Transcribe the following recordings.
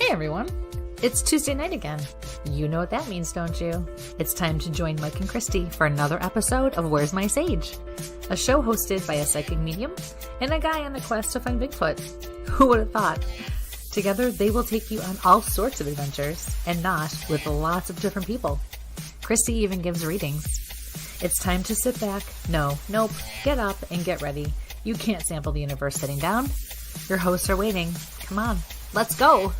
everyone. It's Tuesday night again. You know what that means, don't you? It's time to join Mike and Christy for another episode of Where's My Sage? A show hosted by a psychic medium and a guy on a quest to find Bigfoot. Who would have thought? Together, they will take you on all sorts of adventures, and not with lots of different people. Christy even gives readings. It's time to sit back, get up and get ready. You can't sample the universe sitting down. Your hosts are waiting. Come on, let's go!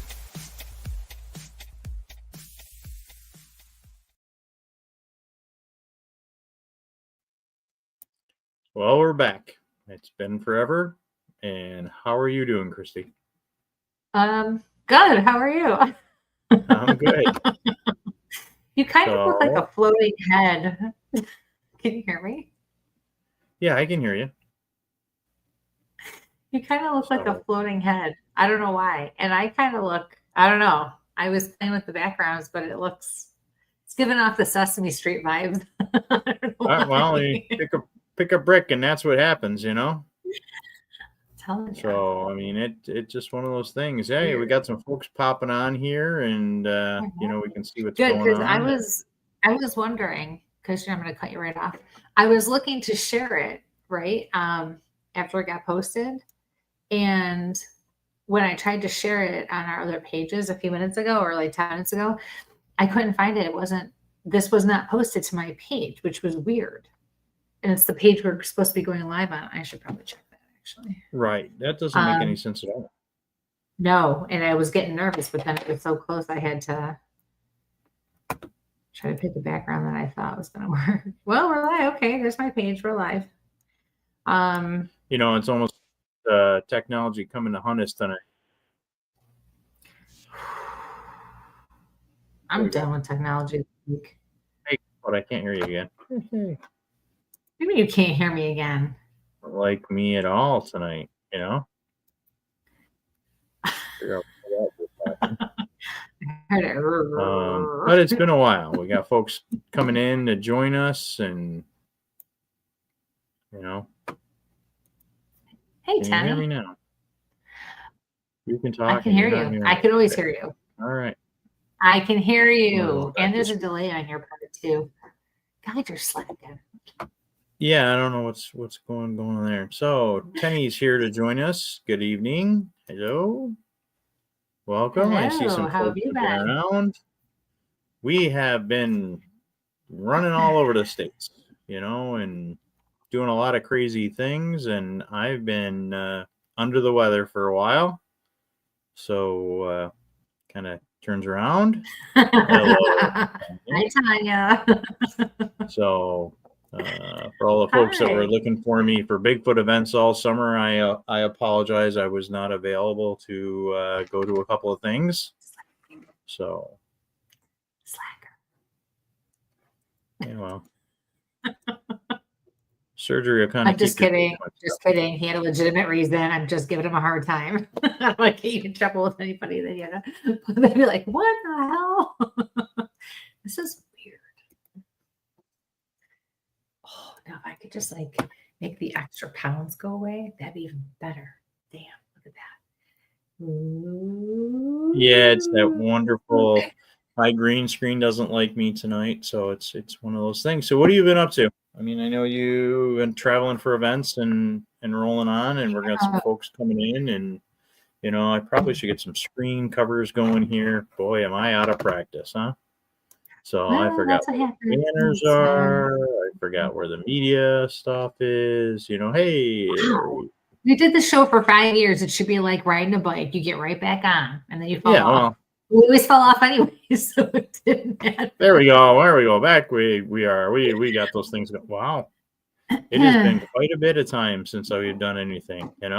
Well, we're back. It's been forever. And how are you doing, Christy? Good. How are you? I'm good. You kind of look like a floating head. Can you hear me? Yeah, I can hear you. You kind of look like a floating head. I don't know why. And I kind of look, I don't know. I was playing with the backgrounds, but it's giving off the Sesame Street vibes. Well, you pick a brick and that's what happens, you know? So, I mean, it's just one of those things. Hey, we got some folks popping on here and, we can see what's going on. Good, because I was wondering, because I'm going to cut you right off. I was looking to share it, right, after it got posted. And when I tried to share it on our other pages a few minutes ago or like 10 minutes ago, I couldn't find it. This was not posted to my page, which was weird. And it's the page we're supposed to be going live on. I should probably check that, actually. Right. That doesn't make any sense at all. No. And I was getting nervous, but then it was so close I had to try to pick a background that I thought was going to work. Well, we're live. Okay, there's my page. We're live. It's almost technology coming to hunt us tonight. I'm done with technology this week. Hey, but I can't hear you again. Maybe you can't hear me again. Like me at all tonight, you know? But it's been a while. We got folks coming in to join us and, Hey, can Tony. you hear me now? You can talk. I can hear you. I can always hear you. All right. I can hear you. And there's a delay on your part, too. God, you're slacking. Yeah, I don't know what's going on there. So Tenny's here to join us. Good evening. Hello. Welcome. Hello. I see some How have folks you been? around. We have been running all over the states, and doing a lot of crazy things. And I've been under the weather for a while. So kind of turns around. Hello. Hi, Tanya. So for all the folks that were looking for me for Bigfoot events all summer, I apologize. I was not available to go to a couple of things. So, Slacker. Yeah, well, surgery will kind of. I'm just kidding. Just kidding. He had a legitimate reason. I'm just giving him a hard time. I don't want to get you in trouble with anybody. Then they'd be like, "What the hell? This is weird." Oh, now if I could just make the extra pounds go away, that'd be even better. Damn, look at that. Ooh. Yeah, it's that wonderful. My green screen doesn't like me tonight, so it's one of those things. So what have you been up to? I mean, I know you've been traveling for events and rolling on, and we're got some folks coming in, and I probably should get some screen covers going here. Boy, am I out of practice, huh? So I forgot where the banners are. I forgot where the media stuff is. Hey. Wow. You did the show for 5 years. It should be like riding a bike. You get right back on, and then you fall off. Well, we always fall off anyways, so it didn't matter. There we go. There we go. Back we got those things going. Wow. It has been quite a bit of time since I've done anything, I've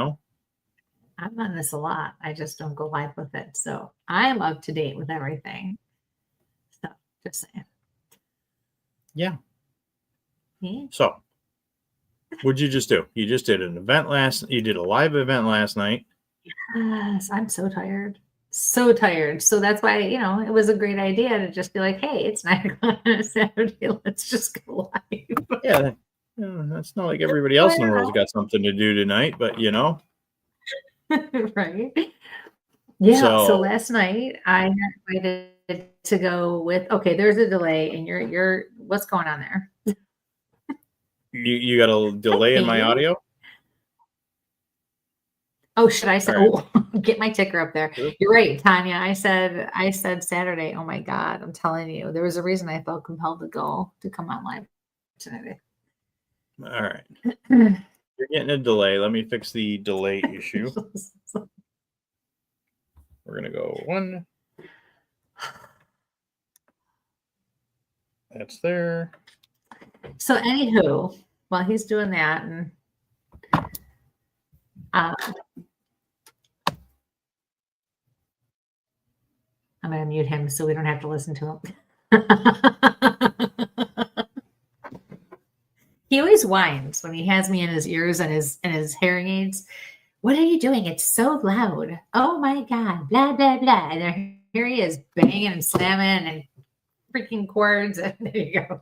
done this a lot. I just don't go live with it. So I'm up to date with everything. So just saying. Yeah. So what'd you just do? You just did an event you did a live event last night. Yes, I'm so tired. So tired. So that's why, it was a great idea to just be like, hey, it's 9 o'clock on a Saturday. Let's just go live. Yeah. That's not like everybody else in the world's got something to do tonight, but Right. Yeah. So So last night I got invited to go with. Okay, there's a delay, and you're. What's going on there? you got a delay in my Hey. audio? Oh, should I say? All right. Oh, get my ticker up there. Oop. You're right, Tanya. I said Saturday. Oh my God, I'm telling you, there was a reason I felt compelled to come on live tonight. All right. You're getting a delay. Let me fix the delay issue. We're going to go 1. That's there. So, anywho, while he's doing that, and I'm going to mute him so we don't have to listen to him. He always whines when he has me in his ears and his hearing aids. What are you doing? It's so loud. Oh my God, blah, blah, blah. And here he is banging and slamming and freaking chords. And there you go.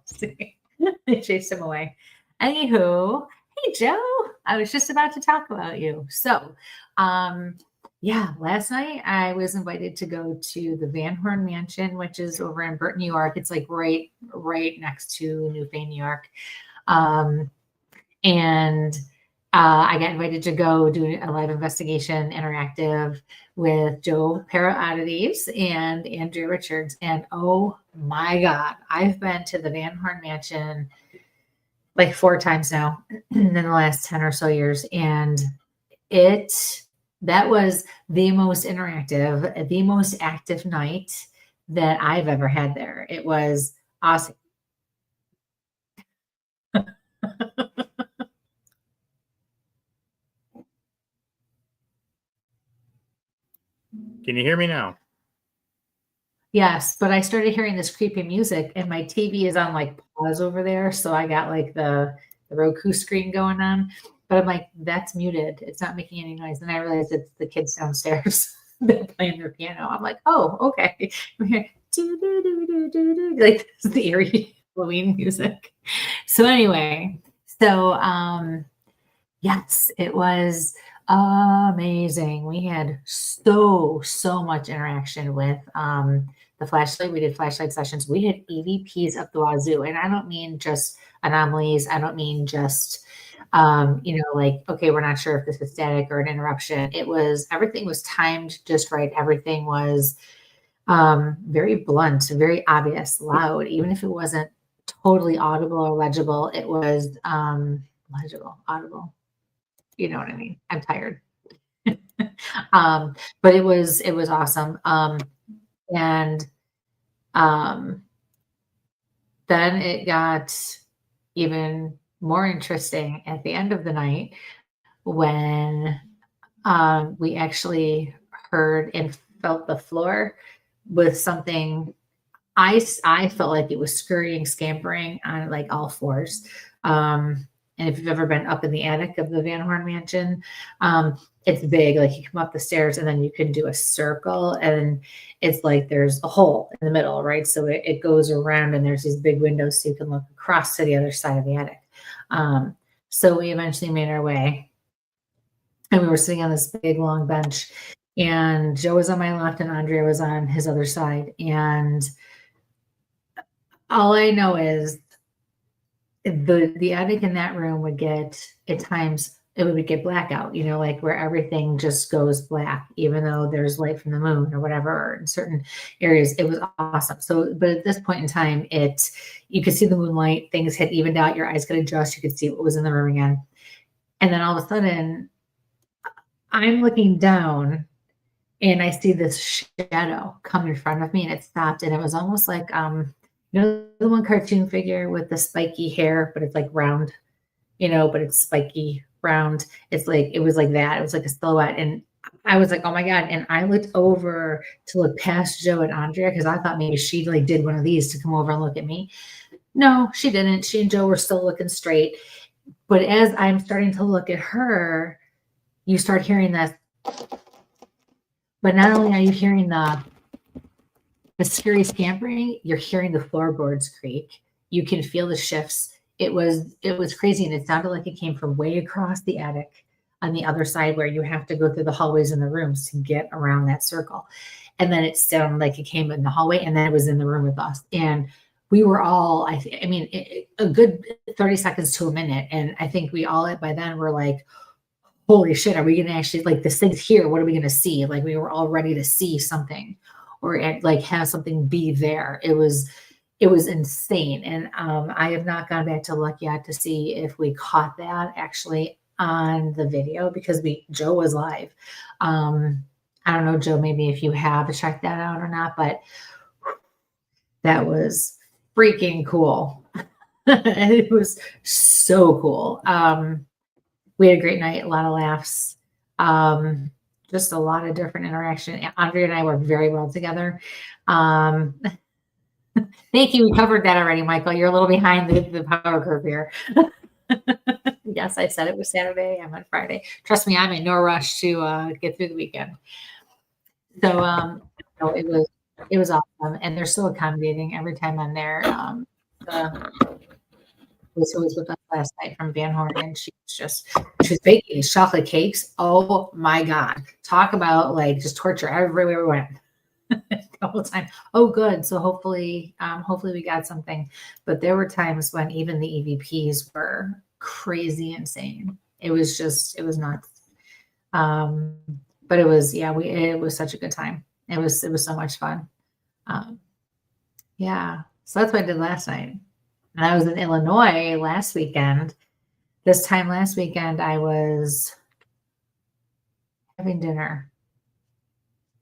They chased him away. Anywho, hey, Joe, I was just about to talk about you. So, yeah, last night I was invited to go to the Van Horn Mansion, which is over in Burton, New York. It's like right next to Newfane, New York. And I got invited to go do a live investigation interactive with Joe Para-Oddities and Andrea Richards. And oh my God, I've been to the Van Horn Mansion like 4 times now in the last 10 or so years. And that was the most interactive, the most active night that I've ever had there. It was awesome. Can you hear me now? Yes, but I started hearing this creepy music and my TV is on like pause over there. So I got like the Roku screen going on, but I'm like, that's muted. It's not making any noise. And I realized it's the kids downstairs playing their piano. I'm like, oh, okay. I'm hearing like this is the eerie Halloween music. So anyway, yes, it was amazing. We had so much interaction with the flashlight. We did flashlight sessions. We had EVPs up the wazoo, and I don't mean just anomalies. I don't mean just like, okay, we're not sure if this is static or an interruption. Everything was timed just right. Everything was very blunt, very obvious, loud, even if it wasn't totally audible or legible. It was legible, audible. You know what I mean? I'm tired. But it was awesome. And then it got even more interesting at the end of the night when we actually heard and felt the floor with something. I felt like it was scurrying, scampering on like all fours. And if you've ever been up in the attic of the Van Horn Mansion, it's big. Like you come up the stairs and then you can do a circle and it's like there's a hole in the middle, right? So it goes around and there's these big windows so you can look across to the other side of the attic. So we eventually made our way and we were sitting on this big long bench and Joe was on my left and Andrea was on his other side. And all I know is the attic in that room would get, at times, it would get blackout, like where everything just goes black, even though there's light from the moon or whatever, or in certain areas. It was awesome. So, but at this point in time, you could see the moonlight, things had evened out, your eyes could adjust, you could see what was in the room again. And then all of a sudden, I'm looking down and I see this shadow come in front of me and it stopped. And it was almost like, the one cartoon figure with the spiky hair, but it's like round, but it's spiky round. It was like that. It was like a silhouette. And I was like, oh my God. And I looked over to look past Joe and Andrea because I thought maybe she like did one of these to come over and look at me. No, she didn't. She and Joe were still looking straight. But as I'm starting to look at her, you start hearing that. But not only are you hearing the scary scampering, you're hearing the floorboards creak. You can feel the shifts. It was crazy. And it sounded like it came from way across the attic. on the other side where you have to go through the hallways and the rooms to get around that circle. And then it sounded like it came in the hallway and then it was in the room with us. And we were all, a good 30 seconds to a minute. And I think we all by then were like, holy shit, are we going to actually, like, this thing's here? What are we going to see? Like, we were all ready to see something or like have something be there. It was insane. And I have not gone back to look yet to see if we caught that actually on the video because Joe was live. I don't know, Joe, maybe if you have checked that out or not, but that was freaking cool. It was so cool. We had a great night, a lot of laughs, just a lot of different interaction. Andre and I worked very well together. Thank you. We covered that already, Michael. You're a little behind the power curve here. Yes, I said it was Saturday. I'm on Friday. Trust me, I'm in no rush to get through the weekend. So it was awesome, and they're so accommodating every time I'm there. Who was with us last night from Van Horn, and she was baking these chocolate cakes. Oh my God. Talk about like just torture everywhere we went. The whole time. Oh, good. So hopefully we got something. But there were times when even the EVPs were crazy insane. It was nuts. But it was, it was such a good time. It was so much fun. Yeah. So that's what I did last night. And I was in Illinois last weekend. This time last weekend, I was having dinner.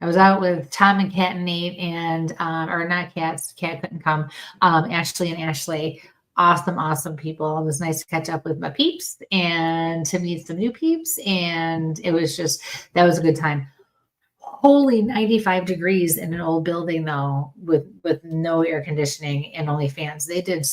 I was out with Tom and Kat and Nate and, or not Kat couldn't come, Ashley and Ashley. Awesome people. It was nice to catch up with my peeps and to meet some new peeps. And it was that was a good time. Holy 95 degrees in an old building though, with no air conditioning and only fans. They did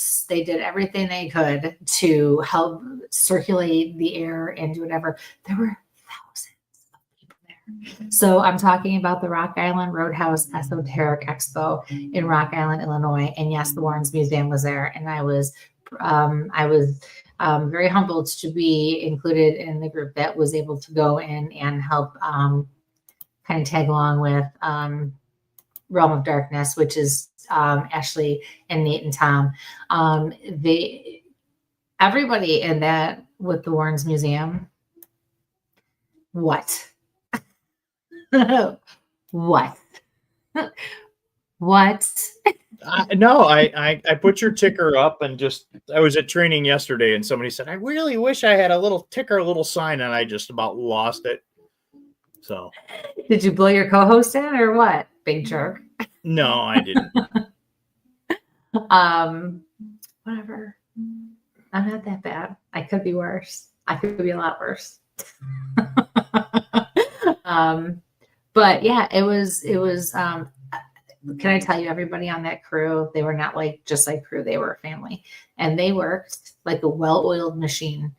everything they could to help circulate the air and do whatever. There were thousands of people there. So I'm talking about the Rock Island Roadhouse Esoteric Expo in Rock Island, Illinois. And yes, the Warrens Museum was there. And I was very humbled to be included in the group that was able to go in and help kind of tag along with Realm of Darkness, which is Ashley and Nate and Tom. Everybody in that with the Warrens Museum. What? What? What? No, I put your ticker up and I was at training yesterday and somebody said, I really wish I had a little ticker, a little sign, and I just about lost it. So did you blow your co-host in or what? Big jerk. No, I didn't. Whatever. I'm not that bad. I could be worse. I could be a lot worse. But yeah, it was can I tell you, everybody on that crew, they were not just like crew, they were a family, and they worked like a well-oiled machine.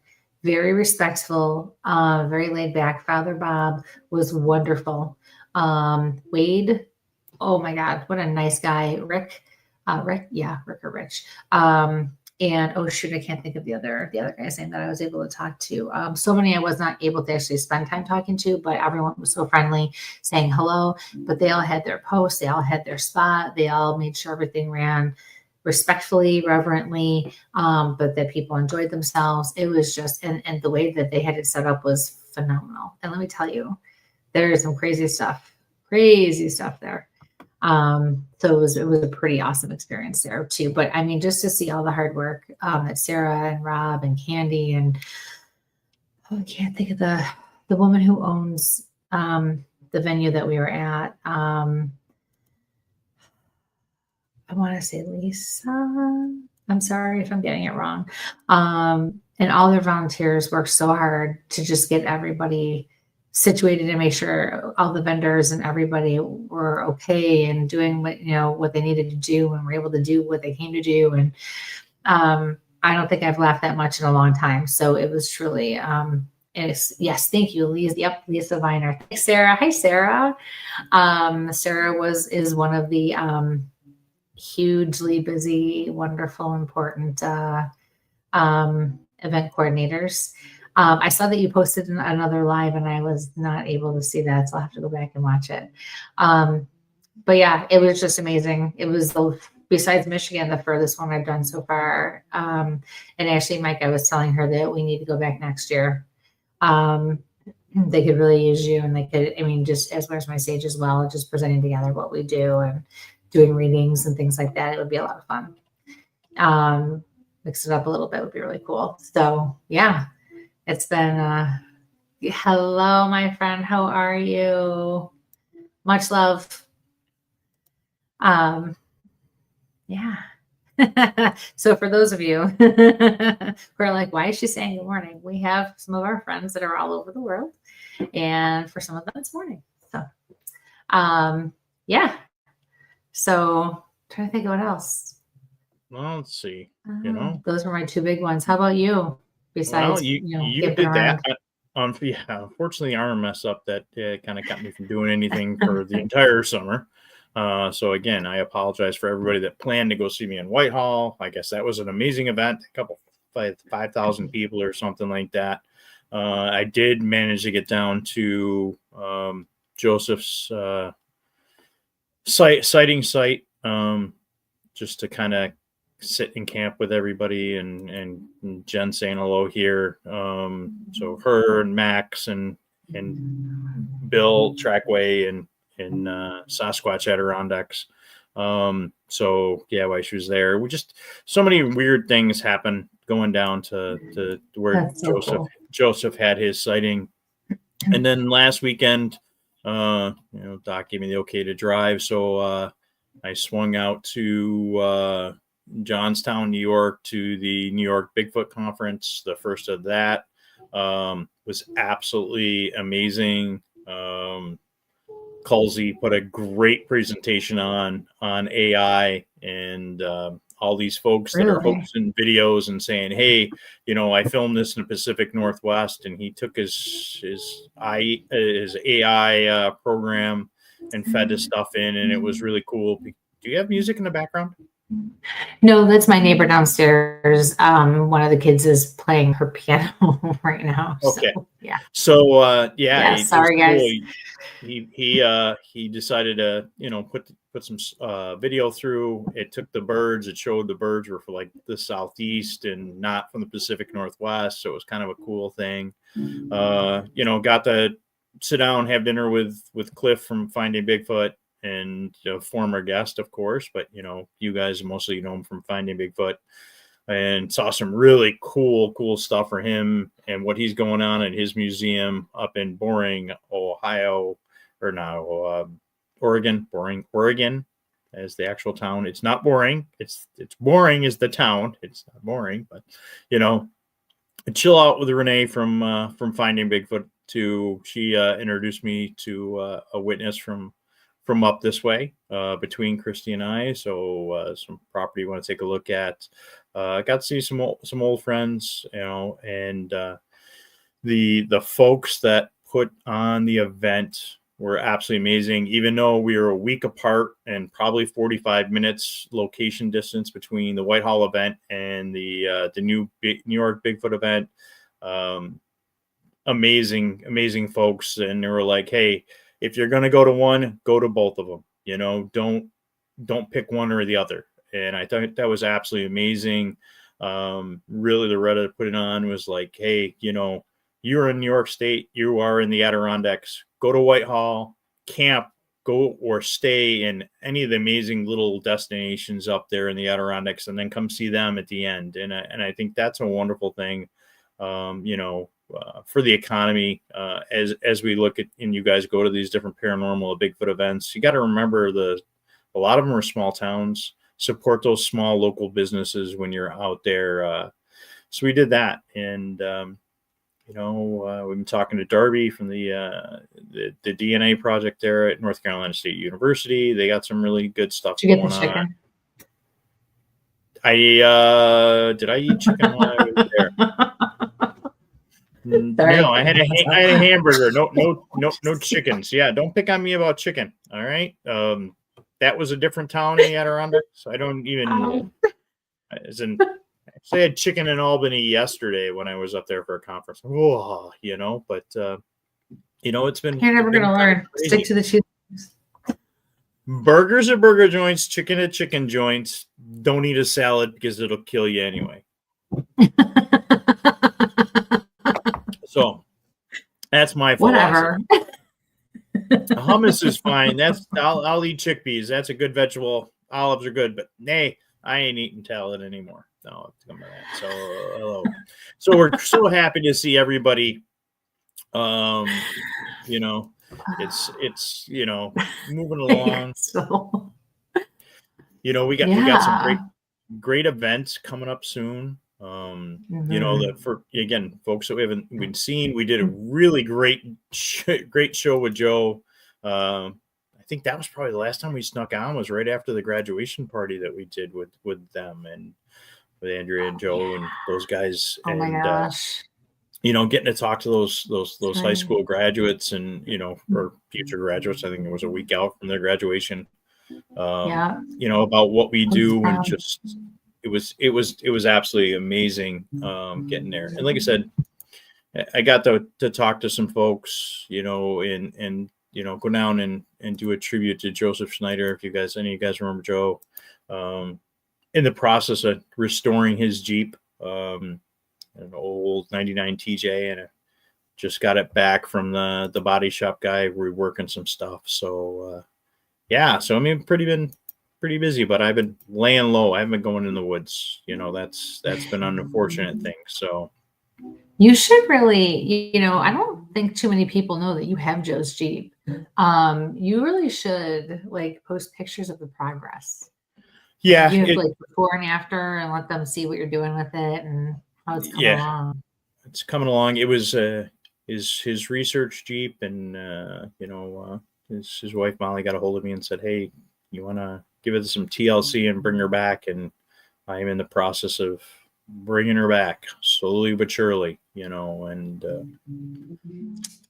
Very respectful, very laid back. Father Bob was wonderful. Wade, oh my God, what a nice guy. Rick or Rich. And oh shoot, I can't think of the other guy's name that I was able to talk to. So many I was not able to actually spend time talking to, but everyone was so friendly, saying hello. But they all had their posts, they all had their spot, they all made sure everything ran respectfully, reverently, but that people enjoyed themselves. It was and the way that they had it set up was phenomenal. And let me tell you, there is some crazy stuff there. So it was a pretty awesome experience there too. But I mean, just to see all the hard work that Sarah and Rob and Candy and I can't think of the woman who owns the venue that we were at. I want to say Lisa. I'm sorry if I'm getting it wrong. And all their volunteers worked so hard to just get everybody situated and make sure all the vendors and everybody were okay and doing what they needed to do and were able to do what they came to do. And I don't think I've laughed that much in a long time. So it was truly yes, thank you, Lisa. Yep, Lisa Viner. Thanks, Sarah. Hi, Sarah. Sarah is one of the hugely busy, wonderful, important event coordinators. I saw that you posted another live, and I was not able to see that, so I'll have to go back and watch it. But yeah, it was just amazing. It was besides Michigan, the furthest one I've done so far. And actually, Mike, I was telling her that we need to go back next year. They could really use you, and they could, I mean, just as Where's My Sage as well, just presenting together what we do and doing readings and things like that. It would be a lot of fun. Mix it up a little bit would be really cool. So yeah, it's been, hello, my friend. How are you? Much love. Yeah. So for those of you who are like, why is she saying good morning? We have some of our friends that are all over the world, and for some of them it's morning. So, yeah. So trying to think of what else. Well, let's see. Those were my two big ones. How about you? Besides, you did that. Yeah, unfortunately, the arm mess up that kind of kept me from doing anything for the entire summer. So again, I apologize for everybody that planned to go see me in Whitehall. I guess that was an amazing event, a couple 5,000 people or something like that. I did manage to get down to Joseph's sighting site, just to kind of sit in camp with everybody, and Jen saying hello here. So her and Max and Bill Trackway and Sasquatch Adirondacks. So yeah, while she was there, we just, so many weird things happen going down to where Joseph had his sighting. And then last weekend, Doc gave me the okay to drive. So I swung out to Johnstown, New York, to the New York Bigfoot Conference. The first of that was absolutely amazing. Culsey put a great presentation on AI, and all these folks that are hosting videos and saying, hey, I filmed this in the Pacific Northwest, and he took his AI program and fed his stuff in, and it was really cool. Do you have music in the background? No, that's my neighbor downstairs. One of the kids is playing her piano right now. Okay. So, yeah. So sorry guys. He decided to put some video through. It took the birds. It showed the birds were for like the Southeast and not from the Pacific Northwest. So it was kind of a cool thing. Got to sit down, have dinner with Cliff from Finding Bigfoot, and a former guest, of course, but you guys mostly know him from Finding Bigfoot, and saw some really cool stuff for him and what he's going on at his museum up in Boring, Ohio, or now Oregon. Oregon as the actual town. It's not Boring. It's Boring is the town. It's not boring, but chill out with Renee from Finding Bigfoot too. She introduced me to a witness from up this way, between Christy and I. So some property you want to take a look at. Got to see some old friends, and the folks that put on the event were absolutely amazing. Even though we were a week apart and probably 45 minutes location distance between the Whitehall event and the New York Bigfoot event, amazing folks, and they were like, hey, if you're going to go to one, go to both of them. Don't pick one or the other. And I thought that was absolutely amazing. Really, Loretta put it on was like, hey, you're in New York State, you are in the Adirondacks. Go to Whitehall, camp, go or stay in any of the amazing little destinations up there in the Adirondacks, and then come see them at the end. And I think that's a wonderful thing. For the economy, as we look at, and you guys go to these different paranormal Bigfoot events, you got to remember a lot of them are small towns. Support those small local businesses when you're out there. So we did that, and we've been talking to Darby from the DNA project there at North Carolina State University. They got some really good stuff Did you going get the chicken? on. Did I eat chicken while I was there? No, I had a hamburger. No chickens. Yeah, don't pick on me about chicken. All right. That was a different town in the Adirondacks. I don't even. As in, So I had chicken in Albany yesterday when I was up there for a conference. Whoa, but it's been. You're never going to learn. Stick to the cheese. Burgers at burger joints, chicken at chicken joints. Don't eat a salad because it'll kill you anyway. So that's my philosophy. Whatever. Hummus is fine. I'll eat chickpeas. That's a good vegetable. Olives are good, but nay, I ain't eating salad anymore. No, come to that. So hello. So we're so happy to see everybody. It's moving along. So, we got some great events coming up soon. That for again, folks that we haven't been seen, we did a really great show with Joe. I think that was probably the last time we snuck on was right after the graduation party that we did with them and with Andrea and Joe and those guys. Oh my gosh. Getting to talk to those high school graduates and, or future graduates, I think it was a week out from their graduation, about what we do. And just, it was absolutely amazing getting there. And like I said, I got to talk to some folks, and go down and do a tribute to Joseph Schneider. If any of you guys remember Joe, in the process of restoring his Jeep, an old 99 TJ, and I just got it back from the body shop guy, reworking some stuff. So so I mean, been pretty busy, but I've been laying low. I haven't been going in the woods. That's been an unfortunate thing. So you should really, I don't think too many people know that you have Joe's Jeep. You really should post pictures of the progress. Yeah, you have before and after, and let them see what you're doing with it and how it's coming along. It's coming along. It was his research Jeep, and his wife Molly got a hold of me and said, "Hey, you want to give it some TLC and bring her back?" And I am in the process of bringing her back slowly but surely, and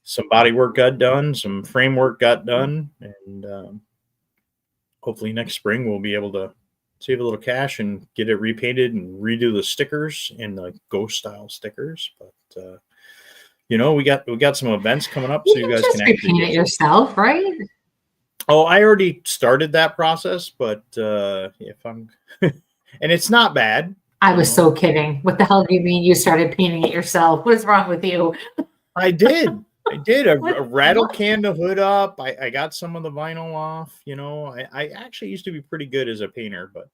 some body work got done, some framework got done, and hopefully next spring we'll be able to save a little cash and get it repainted and redo the stickers and the ghost style stickers. But we got some events coming up, so you guys can actually repaint it yourself, right? Oh, I already started that process, but if I'm and it's not bad. I was so kidding. What the hell do you mean you started painting it yourself? What is wrong with you? I did. I rattle canned the hood up. I got some of the vinyl off. I actually used to be pretty good as a painter, but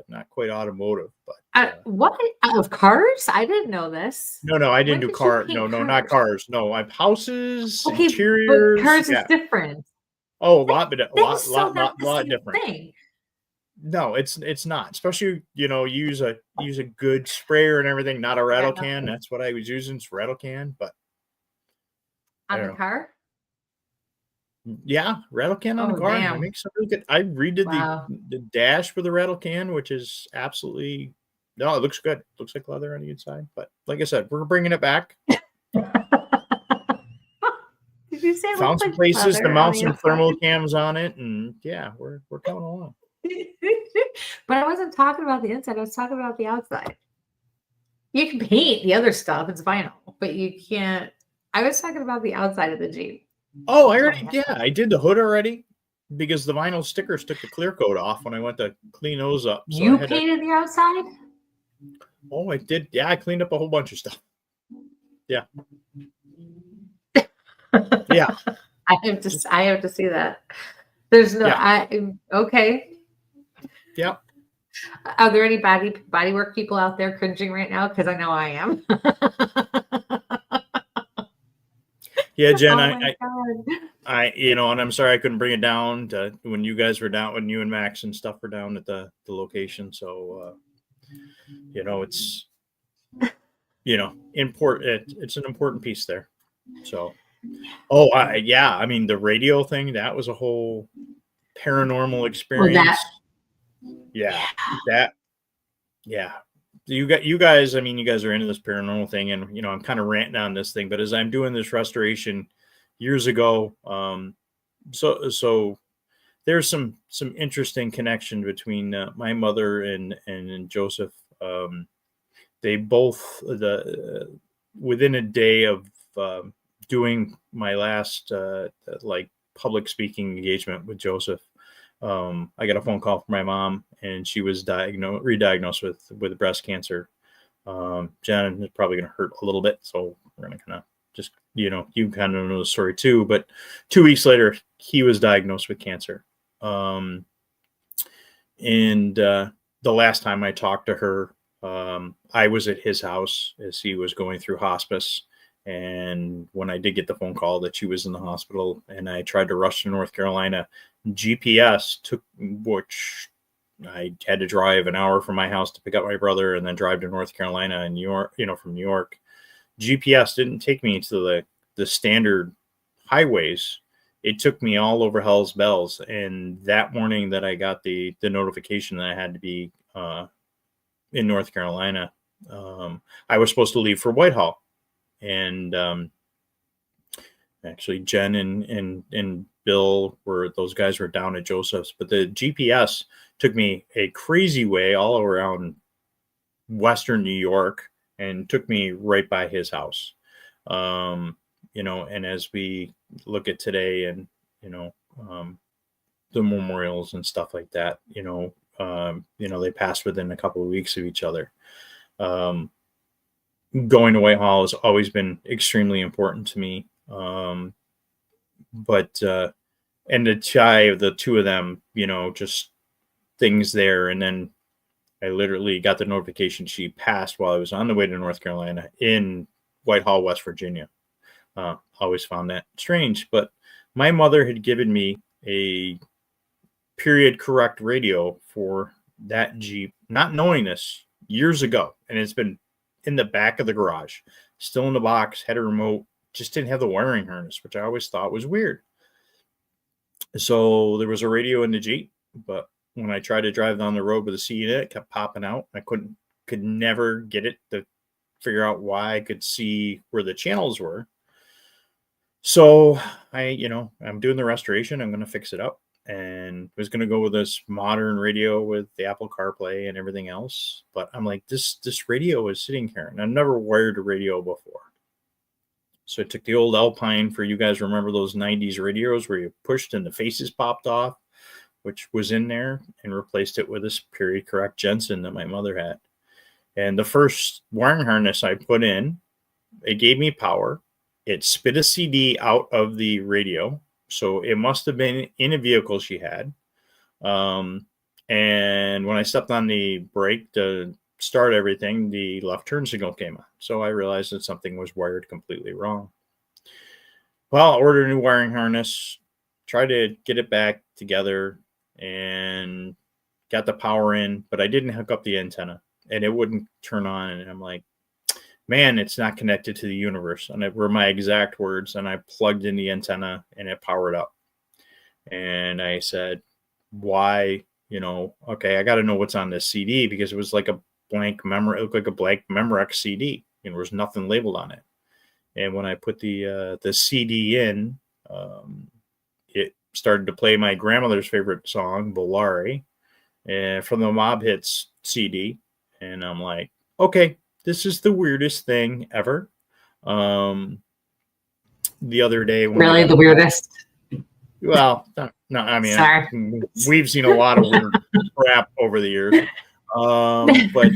not quite automotive. But what? Out of cars? I didn't know this. No, I didn't do cars. No, not cars. No, I have houses, interiors. But cars is different. Oh, a lot different. Thing. No, it's not. Especially use a good sprayer and everything, not a rattle can. That's what I was using, rattle can, but. On the car? Yeah, rattle can on the car. Damn. I make some really good. I redid the dash for the rattle can, which is absolutely it looks good. Looks like leather on the inside. But like I said, we're bringing it back. Did you say found some places to mount some thermal cams on it, and we're coming along. But I wasn't talking about the inside. I was talking about the outside. You can paint the other stuff; it's vinyl, but you can't. I was talking about the outside of the Jeep. Oh, I did the hood already because the vinyl stickers took the clear coat off when I went to clean those up. So you painted the outside? Oh, I did. Yeah, I cleaned up a whole bunch of stuff. Yeah. Yeah. I have to see that. There's no okay. Yeah. Are there any body work people out there cringing right now? Because I know I am. Yeah, Jen, I and I'm sorry I couldn't bring it down to when you guys were down, when you and Max and stuff were down at the location. So, it's, important. It's an important piece there. So, I mean, the radio thing, that was a whole paranormal experience. You guys, I mean, you guys are into this paranormal thing, and I'm kind of ranting on this thing, but as I'm doing this restoration years ago, so there's some interesting connection between my mother and Joseph, they both within a day of doing my last like public speaking engagement with Joseph, I got a phone call from my mom, and she was re-diagnosed with breast cancer. Jen is probably going to hurt a little bit, so we're going to kind of just, you kind of know the story too. But 2 weeks later, he was diagnosed with cancer. And the last time I talked to her, I was at his house as he was going through hospice. And when I did get the phone call that she was in the hospital, and I tried to rush to North Carolina, GPS which I had to drive an hour from my house to pick up my brother and then drive to North Carolina and New York, from New York. GPS didn't take me to the standard highways. It took me all over hell's bells. And that morning that I got the notification that I had to be in North Carolina, I was supposed to leave for Whitehall. And actually Jen and Bill those guys were down at Joseph's, but the GPS took me a crazy way all around Western New York and took me right by his house. And as we look at today and, the memorials and stuff like that, they passed within a couple of weeks of each other. Going to Whitehall has always been extremely important to me. But and the tie of the two of them, just things there. And then I literally got the notification she passed while I was on the way to North Carolina in Whitehall, West Virginia. Always found that strange, but my mother had given me a period correct radio for that Jeep, not knowing this, years ago. And it's been in the back of the garage, still in the box, had a remote, just didn't have the wiring harness, which I always thought was weird. So there was a radio in the Jeep, but when I tried to drive down the road with a C in it, it kept popping out. I could never get it to figure out why I could see where the channels were. So I'm doing the restoration. I'm going to fix it up, and was going to go with this modern radio with the Apple CarPlay and everything else. But I'm like, this radio is sitting here, and I've never wired a radio before. So I took the old Alpine, for you guys remember those 90s radios where you pushed and the faces popped off, which was in there, and replaced it with this period correct Jensen that my mother had. And the first wiring harness I put in, it gave me power. It spit a CD out of the radio. So it must have been in a vehicle she had. And when I stepped on the brake to start everything, the left turn signal came on. So I realized that something was wired completely wrong. Well, I ordered a new wiring harness, tried to get it back together, and got the power in, but I didn't hook up the antenna, and it wouldn't turn on. And I'm like, man, it's not connected to the universe. And it were my exact words. And I plugged in the antenna and it powered up. And I said, why, okay, I got to know what's on this CD, because it was like a blank memory. It looked like a blank Memorex CD, and there was nothing labeled on it. And when I put the CD in, it started to play my grandmother's favorite song, Volare, and from the Mob Hits CD. And I'm like, okay, this is the weirdest thing ever. The other day, really the weirdest. Well, no, I mean, sorry. We've seen a lot of weird crap over the years. But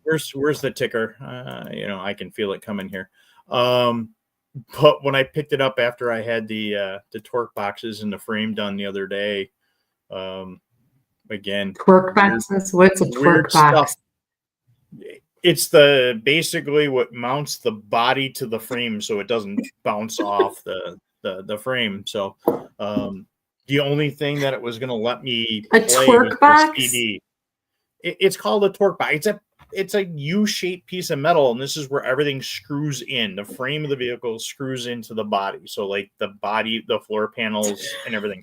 where's the ticker? I can feel it coming here. But when I picked it up after I had the torque boxes and the frame done the other day, again, torque boxes. What's a torque box? Stuff. It's basically what mounts the body to the frame so it doesn't bounce off the frame. So the only thing that it was going to let me play a torque box. CD. It's called a torque box. It's a U-shaped piece of metal, and this is where everything screws in. The frame of the vehicle screws into the body. So like the body, the floor panels, and everything.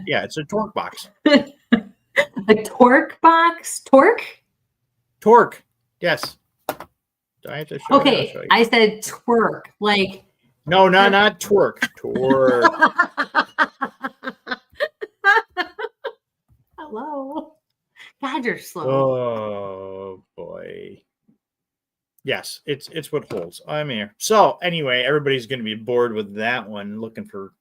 Yeah, it's a torque box. A torque box? Torque? Yes. Do I have to show okay, you? I said twerk. Like no, not twerk. Twerk. Hello. God, you're slow. Oh boy. Yes, it's what holds. I'm here. So anyway, everybody's going to be bored with that one, looking for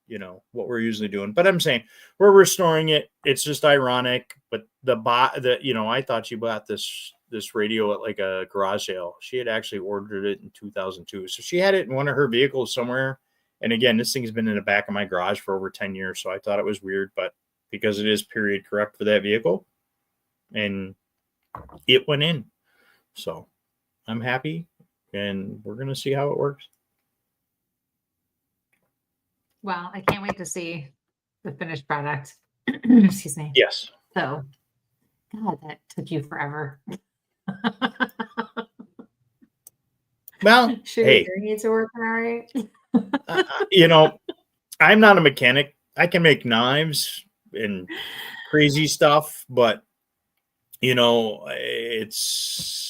what we're usually doing. But I'm saying we're restoring it. It's just ironic. But I thought you bought this radio at like a garage sale. She had actually ordered it in 2002, so she had it in one of her vehicles somewhere. And again, this thing's been in the back of my garage for over 10 years, so I thought it was weird. But because it is period correct for that vehicle, and it went in, so. I'm happy, and we're going to see how it works. Well, I can't wait to see the finished product. Excuse me. Yes. So, God, that took you forever. Well, hey, your needs are working all right. I'm not a mechanic. I can make knives and crazy stuff, but it's.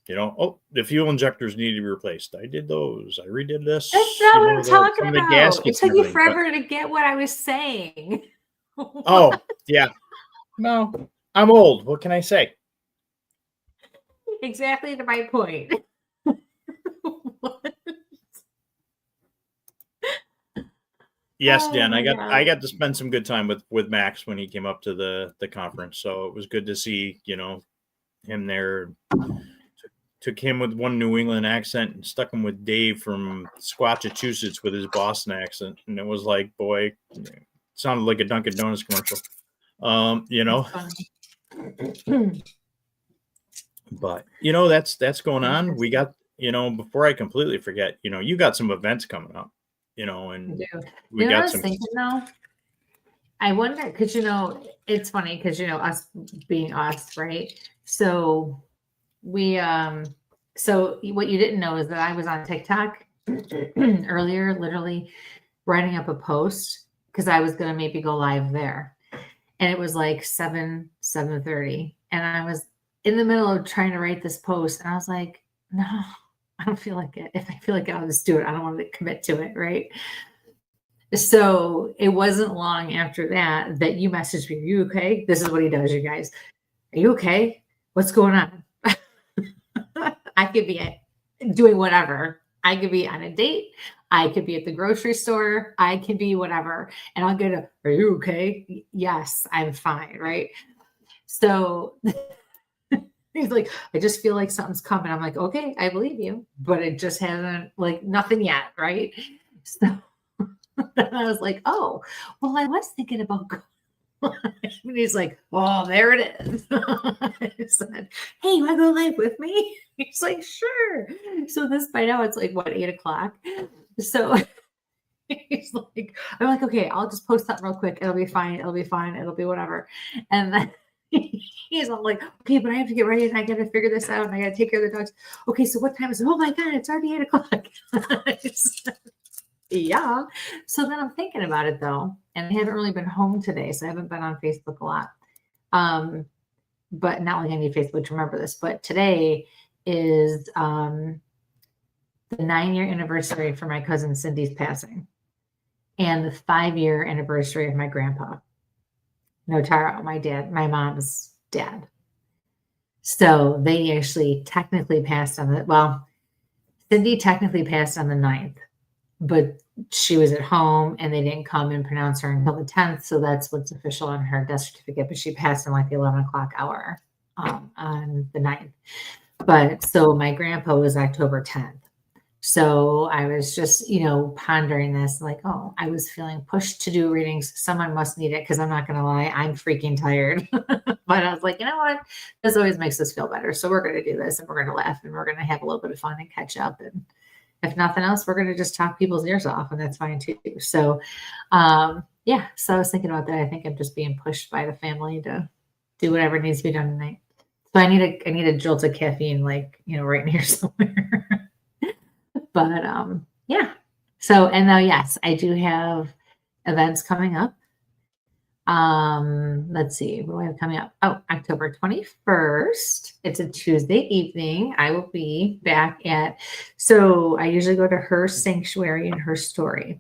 The fuel injectors need to be replaced. I did those. I redid this. That's not what I'm talking about. It took you forever to get what I was saying. Oh, yeah. No, I'm old. What can I say? Exactly to my point. Yes, Dan. I got to spend some good time with Max when he came up to the conference. So it was good to see, him there. Took him with one New England accent and stuck him with Dave from Squatchachusetts with his Boston accent. And it was like, boy, it sounded like a Dunkin' Donuts commercial. But that's going on. We got, before I completely forget, you got some events coming up, and we got some. Thinking, though? I wonder, because it's funny because us being us, right? So we so what you didn't know is that I was on TikTok earlier, literally writing up a post because I was gonna maybe go live there, and it was like 7:30, and I was in the middle of trying to write this post, and I was like, no, I don't feel like it. If I feel like it, I'll just do it. I don't want to commit to it, right? So it wasn't long after that you messaged me. Are you okay? This is what he does, you guys. Are you okay? What's going on? I could be doing whatever. I could be on a date. I could be at the grocery store. I could be whatever. And I'll get are you okay? Yes, I'm fine. Right. So he's like, I just feel like something's coming. I'm like, okay, I believe you, but it just hasn't, like, nothing yet. Right. So I was like, oh, well, I was thinking about and he's like, oh, there it is. I said, hey, you want to go live with me? He's like, sure. So by now it's like, what, 8:00? So he's like, I'm like, okay, I'll just post that real quick. It'll be fine. It'll be fine. It'll be whatever. And then he's all like, okay, but I have to get ready and I got to figure this out and I got to take care of the dogs. Okay, so what time is it? Oh my God, it's already 8:00. Yeah. So then I'm thinking about it though, and I haven't really been home today, so I haven't been on Facebook a lot. But not like I need Facebook to remember this, but today is the 9-year anniversary for my cousin Cindy's passing, and the 5-year anniversary of my grandpa, Notaro, my mom's dad. So they actually technically passed on Cindy technically passed on the 9th. But she was at home and they didn't come and pronounce her until the 10th. So that's what's official on her death certificate. But she passed in like the 11 o'clock hour on the 9th. But so my grandpa was October 10th. So I was just, pondering this, like, oh, I was feeling pushed to do readings. Someone must need it because I'm not going to lie, I'm freaking tired. But I was like, you know what? This always makes us feel better. So we're going to do this and we're going to laugh and we're going to have a little bit of fun and catch up. And if nothing else, we're going to just talk people's ears off, and that's fine too. So, yeah. So I was thinking about that. I think I'm just being pushed by the family to do whatever needs to be done tonight. So I need a jolt of caffeine, like, right in here somewhere. But yeah. So, and now, yes, I do have events coming up. Let's see, what do I have coming up? Oh, October 21st. It's a Tuesday evening. I will be back so I usually go to Her Sanctuary and Her Story.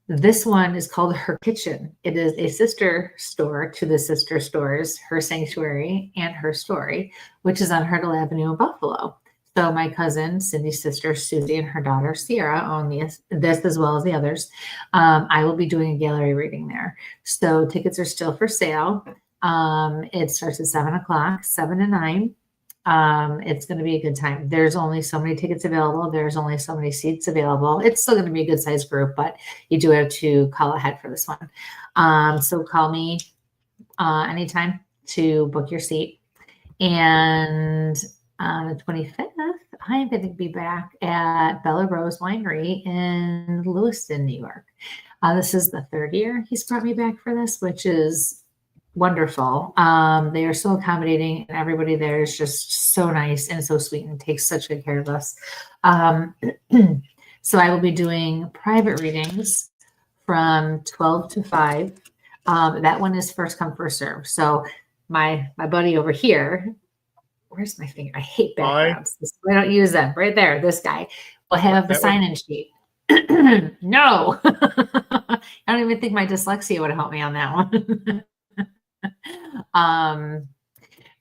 This one is called Her Kitchen. It is a sister store to the sister stores, Her Sanctuary and Her Story, which is on Hurdle Avenue in Buffalo. So my cousin, Cindy's sister, Susie, and her daughter, Sierra, own this as well as the others. I will be doing a gallery reading there. So tickets are still for sale. It starts at 7 o'clock, 7 to 9. It's going to be a good time. There's only so many tickets available. There's only so many seats available. It's still going to be a good sized group, but you do have to call ahead for this one. So call me anytime to book your seat. And on the 25th, I'm going to be back at Bella Rose Winery in Lewiston, New York. This is the third year he's brought me back for this, which is wonderful. They are so accommodating, and everybody there is just so nice and so sweet and takes such good care of us. So I will be doing private readings from 12 to 5. That one is first come, first serve. So my buddy over here, where's my finger? I hate backgrounds. I don't use them. Right there, this guy will have the sign-in sheet. No, I don't even think my dyslexia would help me on that one.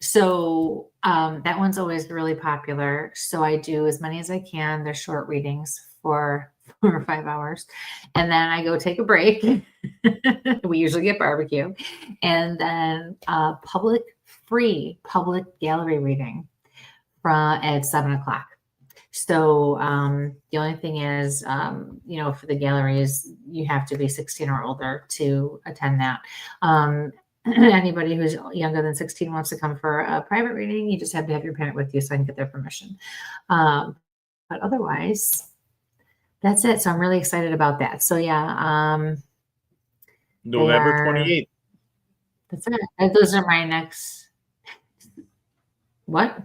So that one's always really popular. So I do as many as I can. They're short readings for 4 or 5 hours. And then I go take a break. We usually get barbecue. And then free public gallery reading at 7 o'clock. So the only thing is, for the galleries, you have to be 16 or older to attend that. Anybody who's younger than 16 wants to come for a private reading, you just have to have your parent with you so I can get their permission. But otherwise, that's it. So I'm really excited about that. So yeah. November 28th. That's it. Those are my next. What?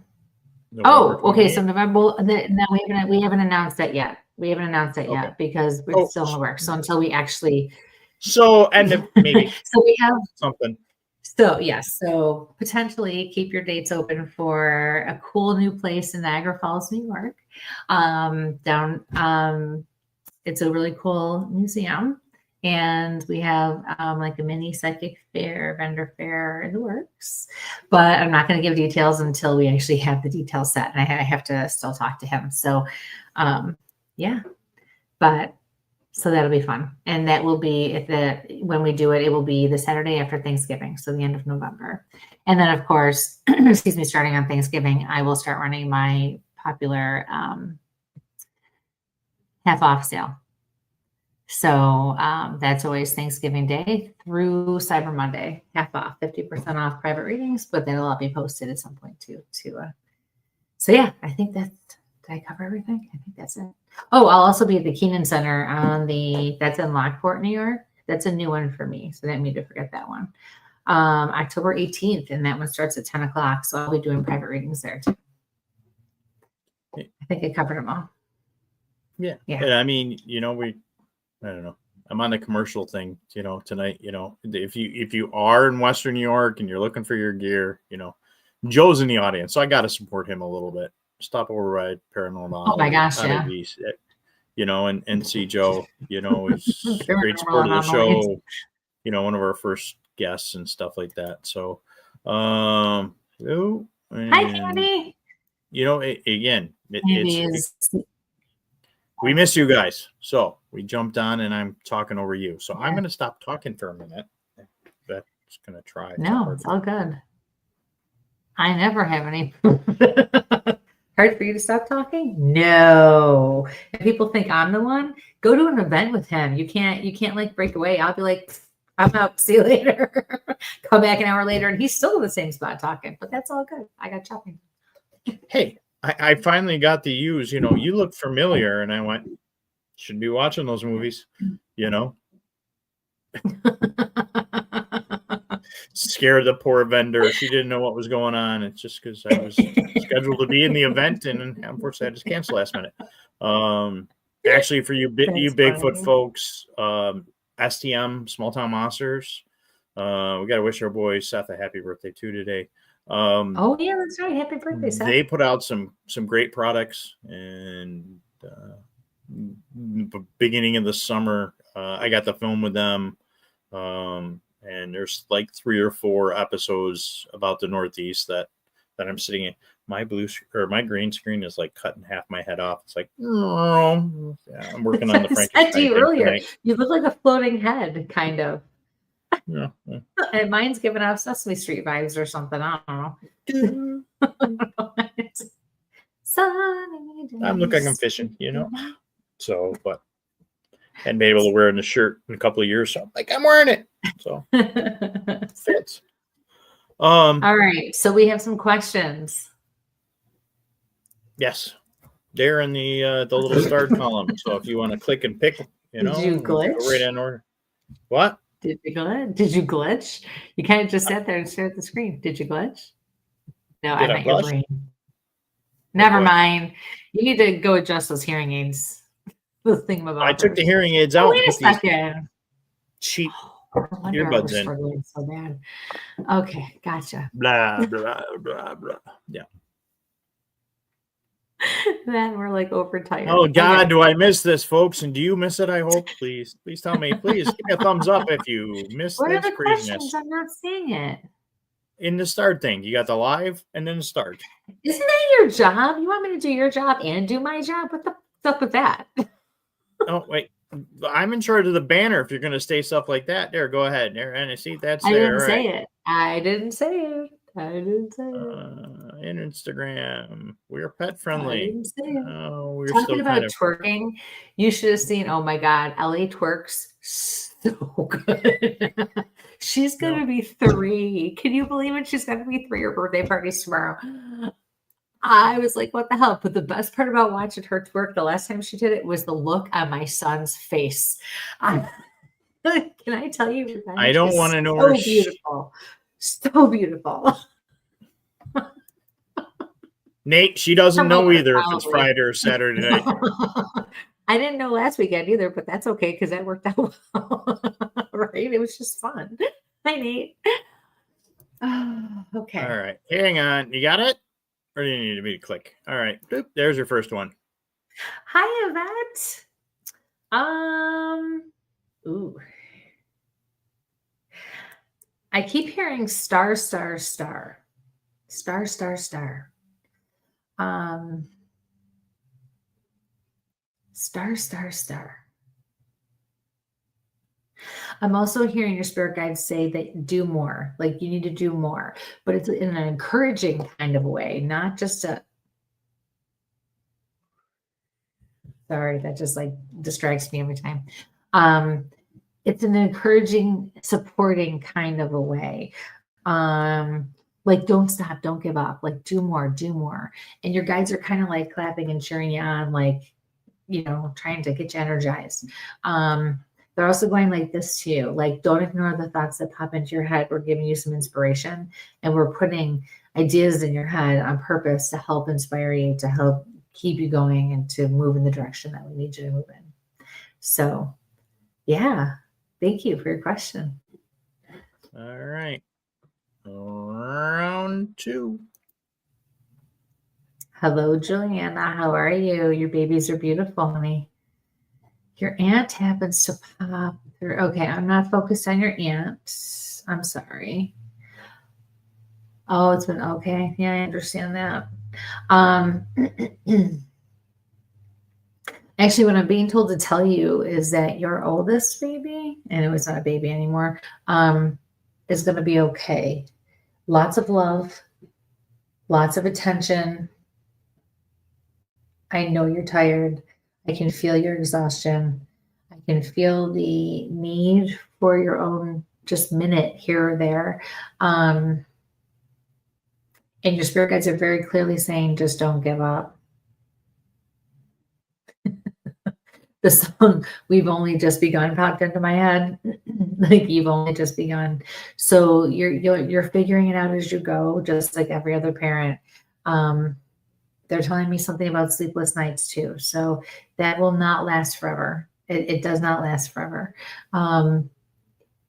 November 28th. Okay. So November. No, we haven't announced that yet. We haven't announced that yet because we're still in the works. So until we actually. So and maybe. So we have something. So yes. So potentially keep your dates open for a cool new place in Niagara Falls, New York. It's a really cool museum. And we have like a mini psychic fair, vendor fair in the works. But I'm not going to give details until we actually have the details set. And I have to still talk to him. So, so that'll be fun. And that will be, when we do it, it will be the Saturday after Thanksgiving. So the end of November. And then, of course, starting on Thanksgiving, I will start running my popular half off sale. So that's always Thanksgiving Day through Cyber Monday, half off, 50% off private readings, but then it'll all be posted at some point too. So yeah, I think did I cover everything? I think that's it. Oh, I'll also be at the Keenan Center that's in Lockport, New York. That's a new one for me. So I didn't mean to forget that one. October 18th, and that one starts at 10 o'clock. So I'll be doing private readings there too. I think I covered them all. Yeah. And I mean, I don't know. I'm on the commercial thing, tonight, if you are in Western New York and you're looking for your gear, Joe's in the audience. So I got to support him a little bit. Stop over at Paranormal. Oh my gosh. Yeah. And see Joe, he's a great support of the show, one of our first guests and stuff like that. So, hi, Candy. Again, we miss you guys. So we jumped on and I'm talking over you. So I'm going to stop talking for a minute. That's going to try. No, it's all good. I never have any. Hard for you to stop talking? No. If people think I'm the one, go to an event with him. You can't like break away. I'll be like, I'm out. See you later. Come back an hour later and he's still in the same spot talking, but that's all good. I got chopping. Hey, I finally got to use, you look familiar. And I went, should be watching those movies, Scared the poor vendor. She didn't know what was going on. It's just because I was scheduled to be in the event. And unfortunately, I just canceled last minute. Actually, for you Bigfoot folks, STM, Small Town Monsters, we got to wish our boy Seth a happy birthday too today. Oh yeah, that's right. Happy birthday, Seth. They put out some great products, and beginning of the summer, I got to film with them. And there's like 3 or 4 episodes about the Northeast that I'm sitting in. my my green screen is like cutting half my head off. It's like, no. Yeah, I'm working on the I Frankenstein said to you thing earlier, tonight. you look like a floating head, kind of. Yeah, yeah. And mine's giving off Sesame Street vibes or something. I don't know. Sunny days. I'm looking like I'm fishing, you know. So, but hadn't been able to wear the shirt in a couple of years, so I'm like, I'm wearing it. So fits. All right. So we have some questions. Yes. They're in the little start column. So if you want to click and pick, you know, Did you glitch? go right in order. What? Did you glitch? Did you glitch? You kind of just sat there and stared at the screen. Did you glitch? No, Did I I meant your blush? brain. Never Okay. mind. You need to go adjust those hearing aids. The thing about I took the hearing aids out. Oh, wait a and put these second. cheap No wonder I earbuds was in. struggling so bad. Okay, gotcha. Blah, blah, blah, blah. Yeah. Then we're like overtired. Oh, God, Okay. do I miss this, folks? And do you miss it? I hope. Please tell me. Please give me a thumbs up if you miss What are this the craziness. questions? I'm not seeing it. In the start thing, you got the live and then the start. Isn't that your job? You want me to do your job and do my job? What the fuck up with that? Oh, wait. I'm in charge of the banner if you're going to say stuff like that. There, go ahead. There, and I see that's I there. didn't All say right. it. I didn't say it. I didn't say it. In Instagram, we're pet I friendly. didn't say it. Oh, we're Talking still about kind of. twerking, you should have seen. Oh my God, LA twerks so good. She's gonna be 3. Can you believe it? She's gonna be 3. Her birthday party's tomorrow. I was like, what the hell? But the best part about watching her twerk the last time she did it was the look on my son's face. Can I tell you? I don't want to know so her. beautiful. So beautiful. Nate, she doesn't know Probably. either if it's Friday or Saturday night. I didn't know last weekend either, but that's okay because that worked out well. Right? It was just fun. Hi, Nate. Okay. All right. Hang on. You got it? Or do you need me to click? All right. Boop. There's your first one. Hi, Yvette. Ooh. I keep hearing star, star, star. Star, star, star. Star, star, star. I'm also hearing your spirit guides say that do more, like you need to do more, but it's in an encouraging kind of a way, not just a. Sorry, that just like distracts me every time. It's an encouraging, supporting kind of a way. Like don't stop, don't give up, like do more, do more. And your guides are kind of like clapping and cheering you on, like, you know, trying to get you energized. They're also going like this too, like don't ignore the thoughts that pop into your head. We're giving you some inspiration and we're putting ideas in your head on purpose to help inspire you, to help keep you going and to move in the direction that we need you to move in. So yeah, thank you for your question. All right. Round 2. Hello, Juliana. How are you? Your babies are beautiful, honey. Your aunt happens to pop through. Okay, I'm not focused on your aunt. I'm sorry. Oh, it's been okay. Yeah, I understand that. Actually, what I'm being told to tell you is that your oldest baby, and it was not a baby anymore, is going to be okay. Lots of love, lots of attention. I know you're tired. I can feel your exhaustion. I can feel the need for your own just minute here or there. And your spirit guides are very clearly saying, just don't give up. The song "We've Only Just Begun" popped into my head. Like you've only just begun. So you're figuring it out as you go, just like every other parent. They're telling me something about sleepless nights too. So that will not last forever. It does not last forever. You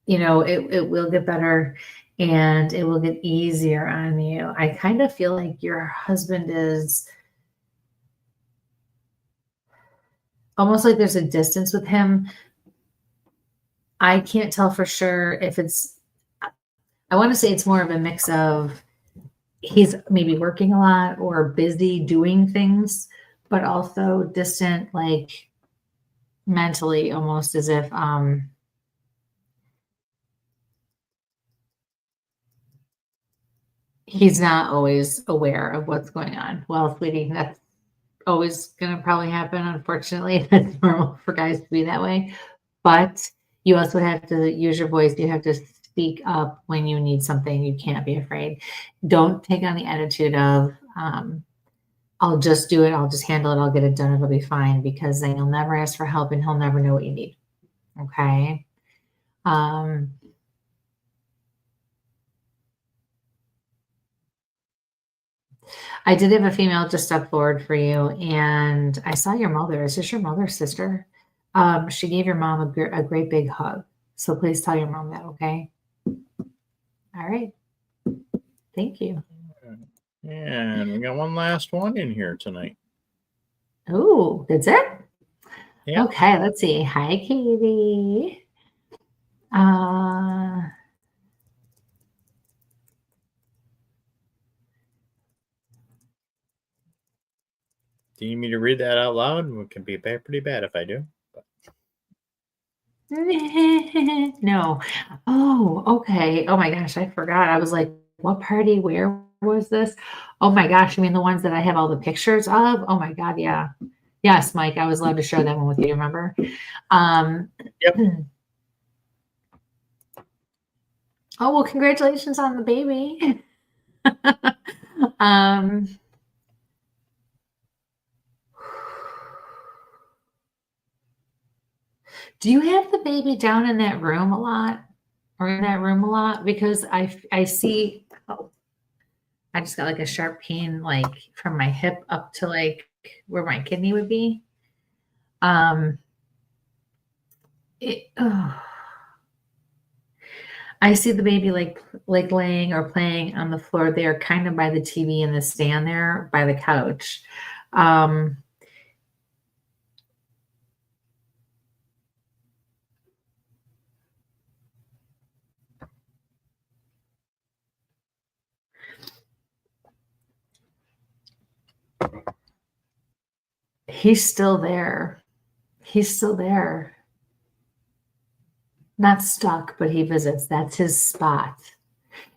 know, it will get better and it will get easier on you. I kind of feel like your husband is almost like there's a distance with him. I can't tell for sure if it's, I want to say it's more of a mix of he's maybe working a lot or busy doing things, but also distant, like mentally, almost as if he's not always aware of what's going on. Well, sweetie, that's always going to probably happen. Unfortunately, that's normal for guys to be that way. But you also have to use your voice. You have to speak up when you need something. You can't be afraid. Don't take on the attitude of, I'll just do it. I'll just handle it. I'll get it done. It'll be fine, because then you'll never ask for help and he'll never know what you need. Okay. I did have a female just step forward for you, and I saw your mother. Is this your mother's sister? She gave your mom a great big hug. So please tell your mom that, okay? All right. Thank you. And we got one last one in here tonight. Oh, that's it? Yeah. Okay, let's see. Hi, Katie. Do you need me to read that out loud? It can be pretty bad if I do. No. Oh, okay. Oh my gosh, I forgot. I was like, what party? Where was this? Oh my gosh, you mean the ones that I have all the pictures of? Oh my God, yeah. Yes, Mike, I was allowed to share that one with you, remember? Yep. Oh, well, congratulations on the baby. Do you have the baby down in that room a lot, or in that room a lot? Because I see, oh, I just got like a sharp pain, like from my hip up to like where my kidney would be. I see the baby like laying or playing on the floor there, kind of by the TV and the stand there by the couch. He's still there. He's still there. Not stuck, but he visits. That's his spot.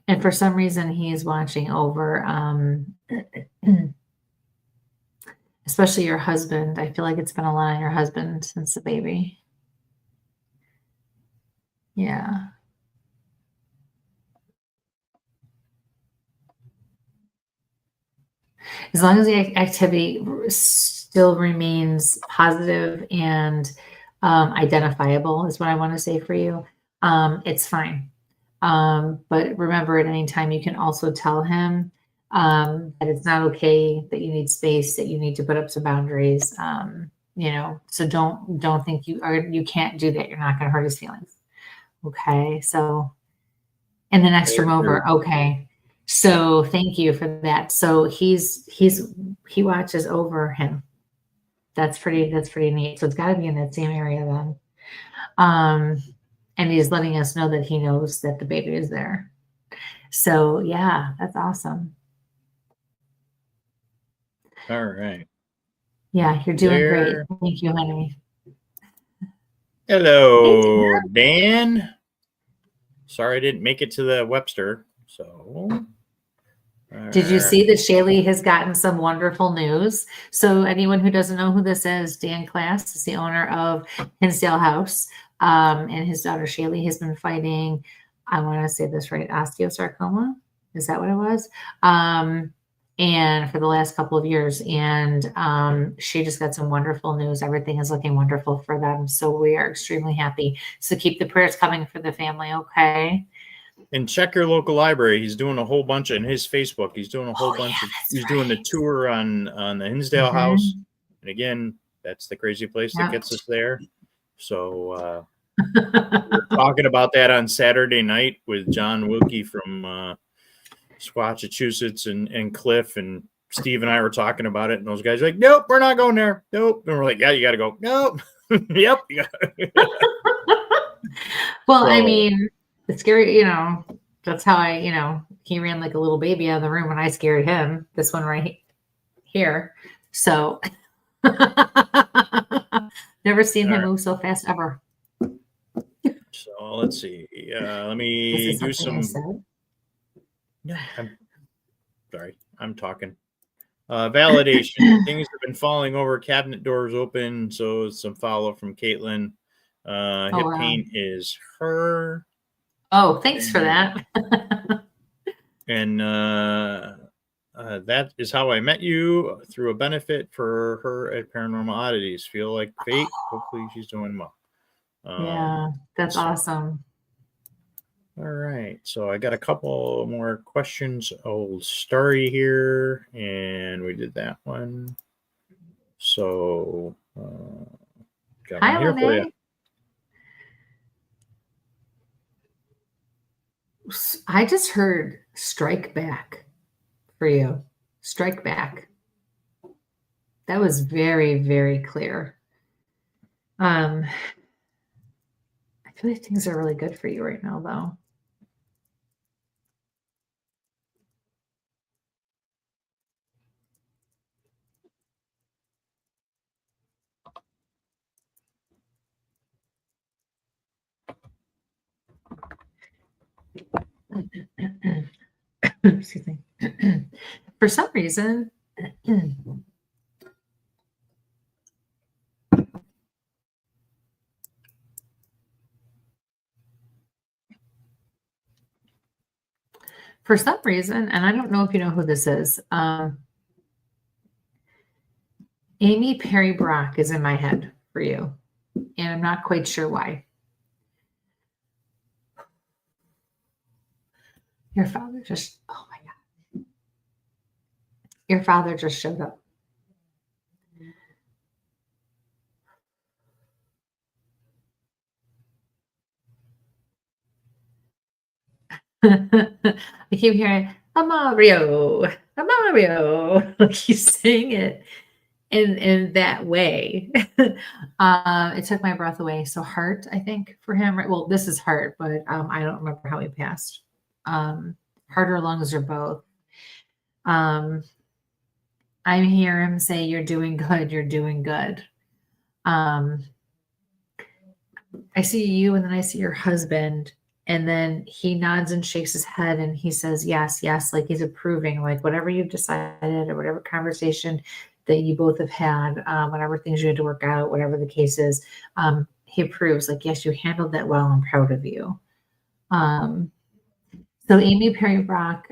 And for some reason, he is watching over, especially your husband. I feel like it's been a lot on your husband since the baby. Yeah. As long as the activity still remains positive and identifiable is what I want to say for you. It's fine. But remember, at any time, you can also tell him that it's not okay, that you need space, that you need to put up some boundaries. So don't think you can't do that. You're not going to hurt his feelings. Okay. So, and the next room over. Okay. So thank you for that. So he watches over him. That's pretty neat. So it's got to be in that same area then. And he's letting us know that he knows that the baby is there. So yeah, that's awesome. All right. Yeah, you're doing great. Thank you, honey. Hello, Dan. Sorry I didn't make it to the Webster. So did you see that Shaylee has gotten some wonderful news? So anyone who doesn't know who this is, Dan Class is the owner of Hinsdale House. And his daughter Shaylee has been fighting, I want to say this right, osteosarcoma. Is that what it was? And for the last couple of years. And she just got some wonderful news. Everything is looking wonderful for them. So we are extremely happy. So keep the prayers coming for the family, okay? And check your local library. He's doing a whole bunch in his Facebook. He's doing a whole bunch of, he's doing the tour on the Hinsdale House. And again, that's the crazy place that gets us there. So we're talking about that on Saturday night with John Wilkie from Squatchachusetts and Cliff, and Steve and I were talking about it, and those guys are like, nope, we're not going there. Nope. And we're like, yeah, you got to go. Nope. Yep. Well, so, I mean, it's scary, That's how he ran like a little baby out of the room when I scared him. This one right here. So never seen him move so fast ever. So let's see. Let Is me this do something I some. said? No, I'm sorry. I'm talking. Validation. Things have been falling over. Cabinet doors open. So some follow up from Caitlin. Hip wow. pain is her. Oh, thanks for that. And that is how I met you, through a benefit for her at Paranormal Oddities. Feel like fate. Hopefully she's doing well. Yeah, that's awesome. All right. So I got a couple more questions. Old Starry here, and we did that one. So got Hi, one here for you. I just heard strike back for you. Strike back. That was very, very clear. I feel like things are really good for you right now, though. Excuse me. For some reason, and I don't know if you know who this is, Amy Perry Brock is in my head for you, and I'm not quite sure why. Your father just, oh my God. Your father just showed up. I keep hearing Amario. Like he's saying it in that way. It took my breath away. So heart, I think, for him, right? Well, this is heart, but I don't remember how he passed. Heart or lungs or both. I hear him say, "You're doing good. You're doing good." I see you, and then I see your husband. And then he nods and shakes his head and he says, yes, yes, like he's approving, like whatever you've decided or whatever conversation that you both have had, whatever things you had to work out, whatever the case is, he approves, like, yes, you handled that well. I'm proud of you. So Amy Perry Brock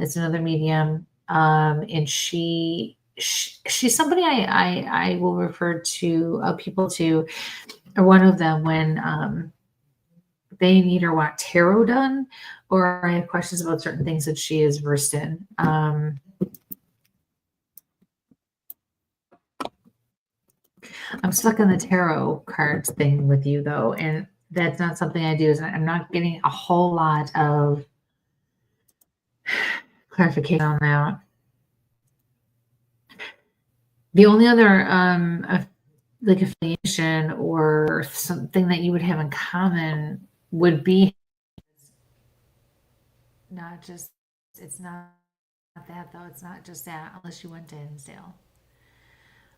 is another medium, and she's somebody I will refer to people to, or one of them when they need or want tarot done, or I have questions about certain things that she is versed in. I'm stuck on the tarot cards thing with you, though, and that's not something I do. I'm not getting a whole lot of clarification on that. The only other like affiliation or something that you would have in common would be not just, it's not that though. It's not just that, unless you went to Hinsdale.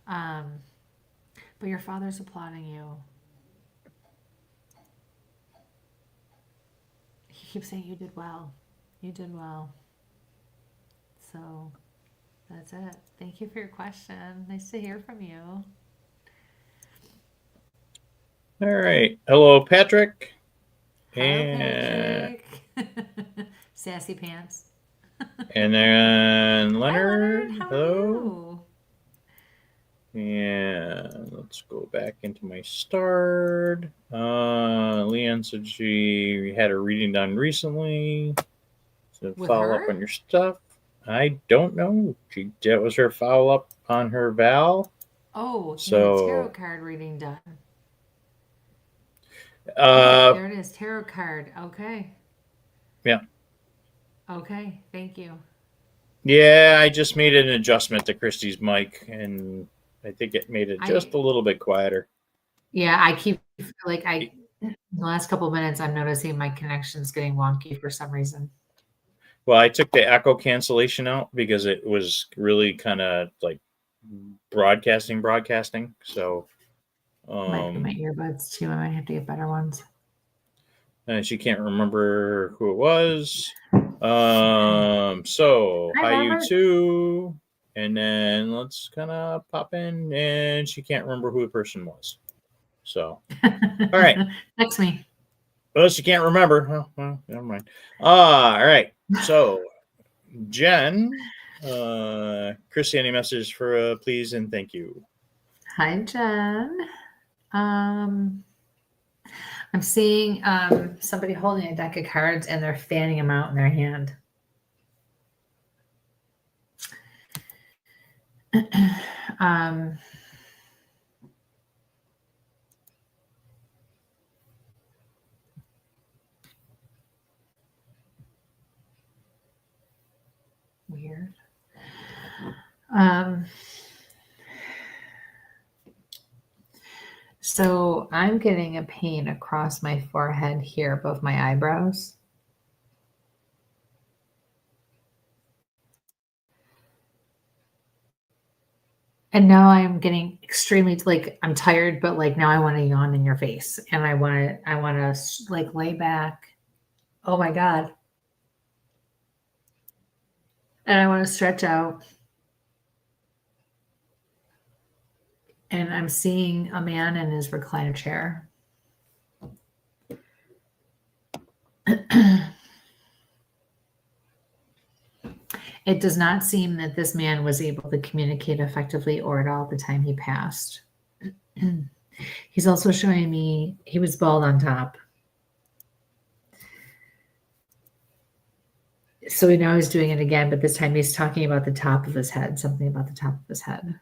But your father's applauding you. He keeps saying you did well. You did well. So that's it. Thank you for your question. Nice to hear from you. All right. Hello, Patrick. Hello, Patrick. Sassy pants. And then Leonard. Hi, Leonard. Hello. And let's go back into my starred. Leanne said she had a reading done recently. So follow up on your stuff. I don't know. That was her follow up on her Val. Oh, so tarot card reading done. There it is, tarot card. Okay. Yeah. Okay, thank you. Yeah, I just made an adjustment to Christy's mic, and I think it made it just a little bit quieter. Yeah, I keep like in the last couple of minutes, I'm noticing my connection's getting wonky for some reason. Well, I took the echo cancellation out because it was really kind of like broadcasting. So, Might be my earbuds too. I might have to get better ones. and she can't remember who it was. So Hi, hi you Robert. too, and then let's kind of pop in, and she can't remember who the person was. So, all right. Text me. Well, she can't remember. Well, never mind. All right. So, Jen, Christy, any message for please and thank you? Hi, Jen. I'm seeing somebody holding a deck of cards and they're fanning them out in their hand. Weird. So I'm getting a pain across my forehead here, above my eyebrows. And now I'm getting extremely, like, I'm tired, but like now I want to yawn in your face and I want to like lay back. Oh my God. And I want to stretch out. And I'm seeing a man in his recliner chair. It does not seem that this man was able to communicate effectively or at all at the time he passed. He's also showing me he was bald on top. So now he's doing it again, but this time he's talking about the top of his head, something about the top of his head.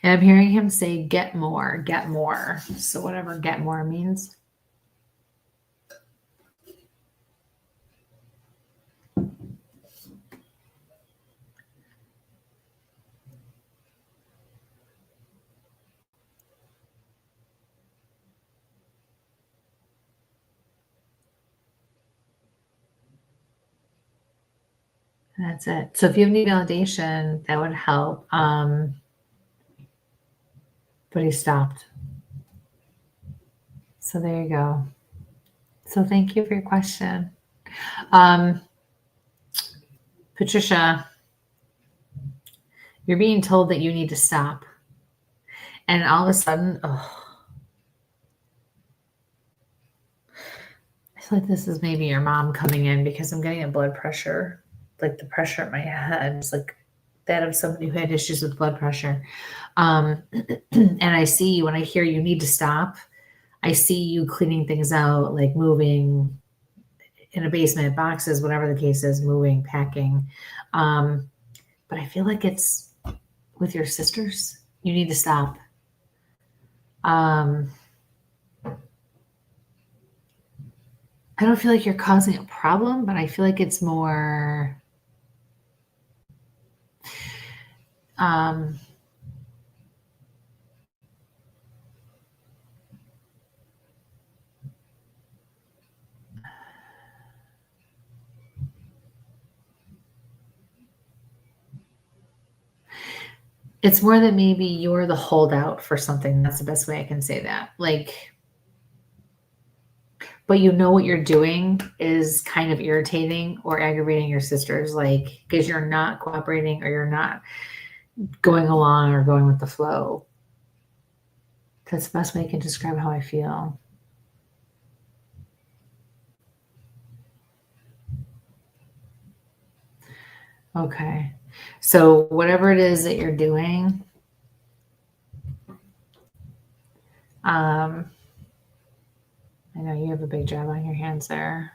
And I'm hearing him say, get more, get more. So whatever get more means. That's it. So if you have any validation, that would help. But he stopped. So there you go. So thank you for your question. Patricia, you're being told that you need to stop. And all of a sudden, I feel like this is maybe your mom coming in because I'm getting a blood pressure, like the pressure at my head is like that of somebody who had issues with blood pressure. And I see you when I hear you need to stop. I see you cleaning things out, like moving in a basement, boxes, whatever the case is, moving, packing. But I feel like it's with your sisters. You need to stop. I don't feel like you're causing a problem, but I feel like it's more it's more that maybe you're the holdout for something. That's the best way I can say that. Like, but you know what you're doing is kind of irritating or aggravating your sisters, like, because you're not cooperating or you're not going along or going with the flow. That's the best way I can describe how I feel. Okay. So whatever it is that you're doing, I know you have a big job on your hands there.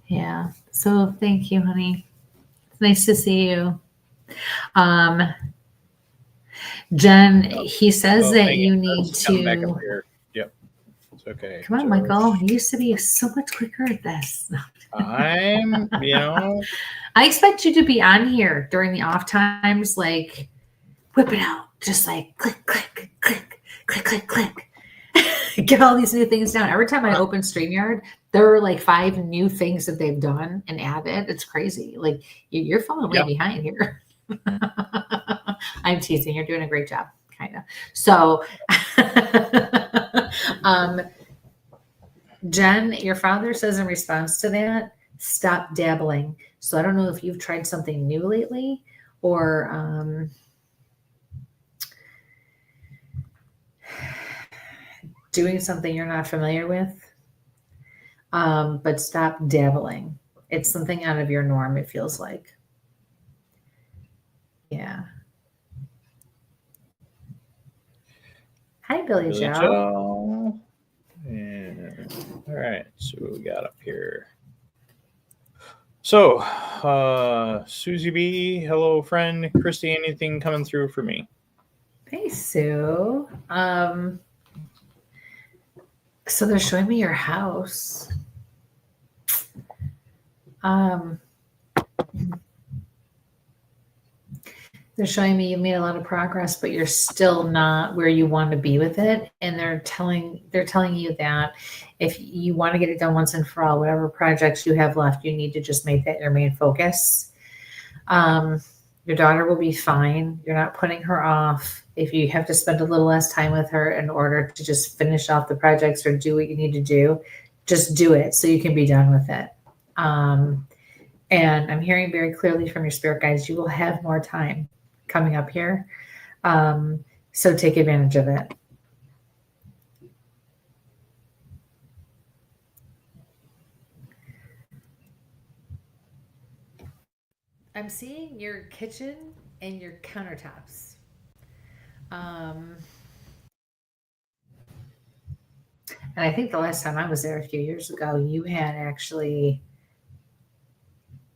Yeah. So thank you, honey. It's nice to see you. Jen, he says that you need to. Yep. Okay. Come on, George. Michael. You used to be so much quicker at this. I'm, I expect you to be on here during the off times, like whip it out, just like click, click, click, click, click, click. Get all these new things down. Every time I open StreamYard, there are like 5 new things that they've done and added. It's crazy. Like you're falling way behind here. I'm teasing. You're doing a great job, kind of. So, Jen, your father says in response to that, stop dabbling. So I don't know if you've tried something new lately or doing something you're not familiar with. But stop dabbling. It's something out of your norm, it feels like. Yeah. Hi, Billy Joe. And all right, so what we got up here. So, Susie B, hello, friend. Christy, anything coming through for me? Hey, Sue. So they're showing me your house. They're showing me you've made a lot of progress, but you're still not where you want to be with it. And they're telling you that if you want to get it done once and for all, whatever projects you have left, you need to just make that your main focus. Your daughter will be fine. You're not putting her off. If you have to spend a little less time with her in order to just finish off the projects or do what you need to do, just do it so you can be done with it. And I'm hearing very clearly from your spirit guides, you will have more time coming up here. So take advantage of it. I'm seeing your kitchen and your countertops. And I think the last time I was there a few years ago, you had actually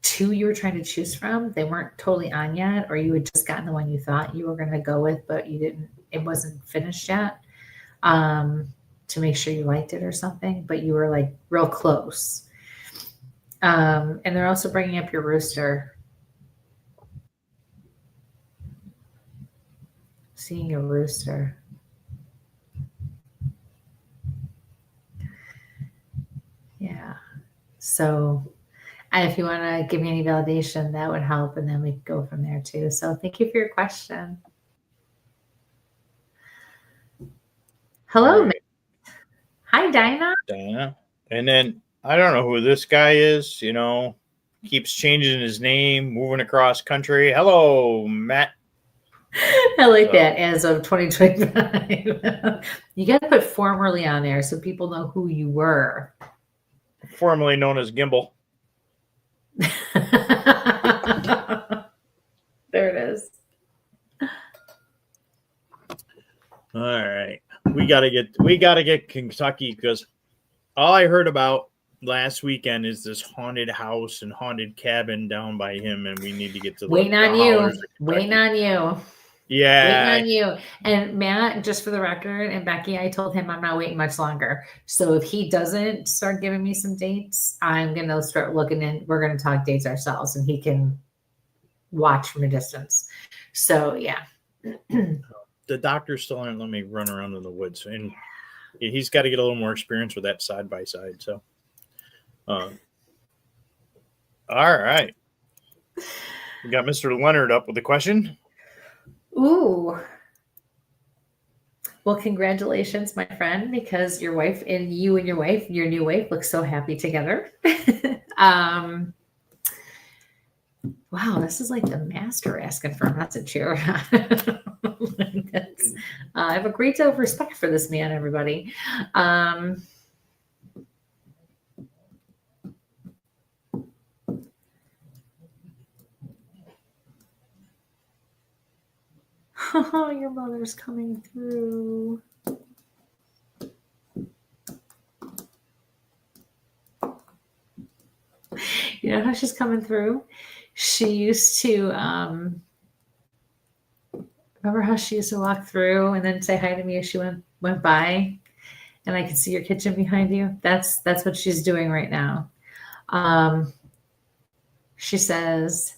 2 you were trying to choose from. They weren't totally on yet, or you had just gotten the one you thought you were going to go with, but you didn't, it wasn't finished yet, to make sure you liked it or something, but you were like real close. And they're also bringing up your rooster. Seeing your rooster. Yeah. So if you want to give me any validation, that would help. And then we could go from there too. So thank you for your question. Hello. Right. Hi, Dinah. Dinah. And then I don't know who this guy is, keeps changing his name, moving across country. Hello, Matt. I like that as of 2025. You got to put formerly on there so people know who you were. Formerly known as Gimbal. There it is. All right. We gotta get Kentucky, because all I heard about last weekend is this haunted house and haunted cabin down by him, and we need to get to waiting on you. Waiting on you. Yeah. Waiting on you. And Matt, just for the record, and Becky, I told him I'm not waiting much longer. So if he doesn't start giving me some dates, I'm going to start looking in. We're going to talk dates ourselves, and he can watch from a distance. So, yeah. The doctor still aren't letting me run around in the woods, and he's got to get a little more experience with that side by side. So, all right. We got Mr. Leonard up with a question. Ooh. Well, congratulations, my friend, because your wife and you and your new wife look so happy together. Wow, this is like the master asking for lots of cheer. I have a great deal of respect for this man, everybody. Oh, your mother's coming through. You know how she's coming through? She used to, remember how she used to walk through and then say hi to me as she went by? And I can see your kitchen behind you. That's what she's doing right now. She says,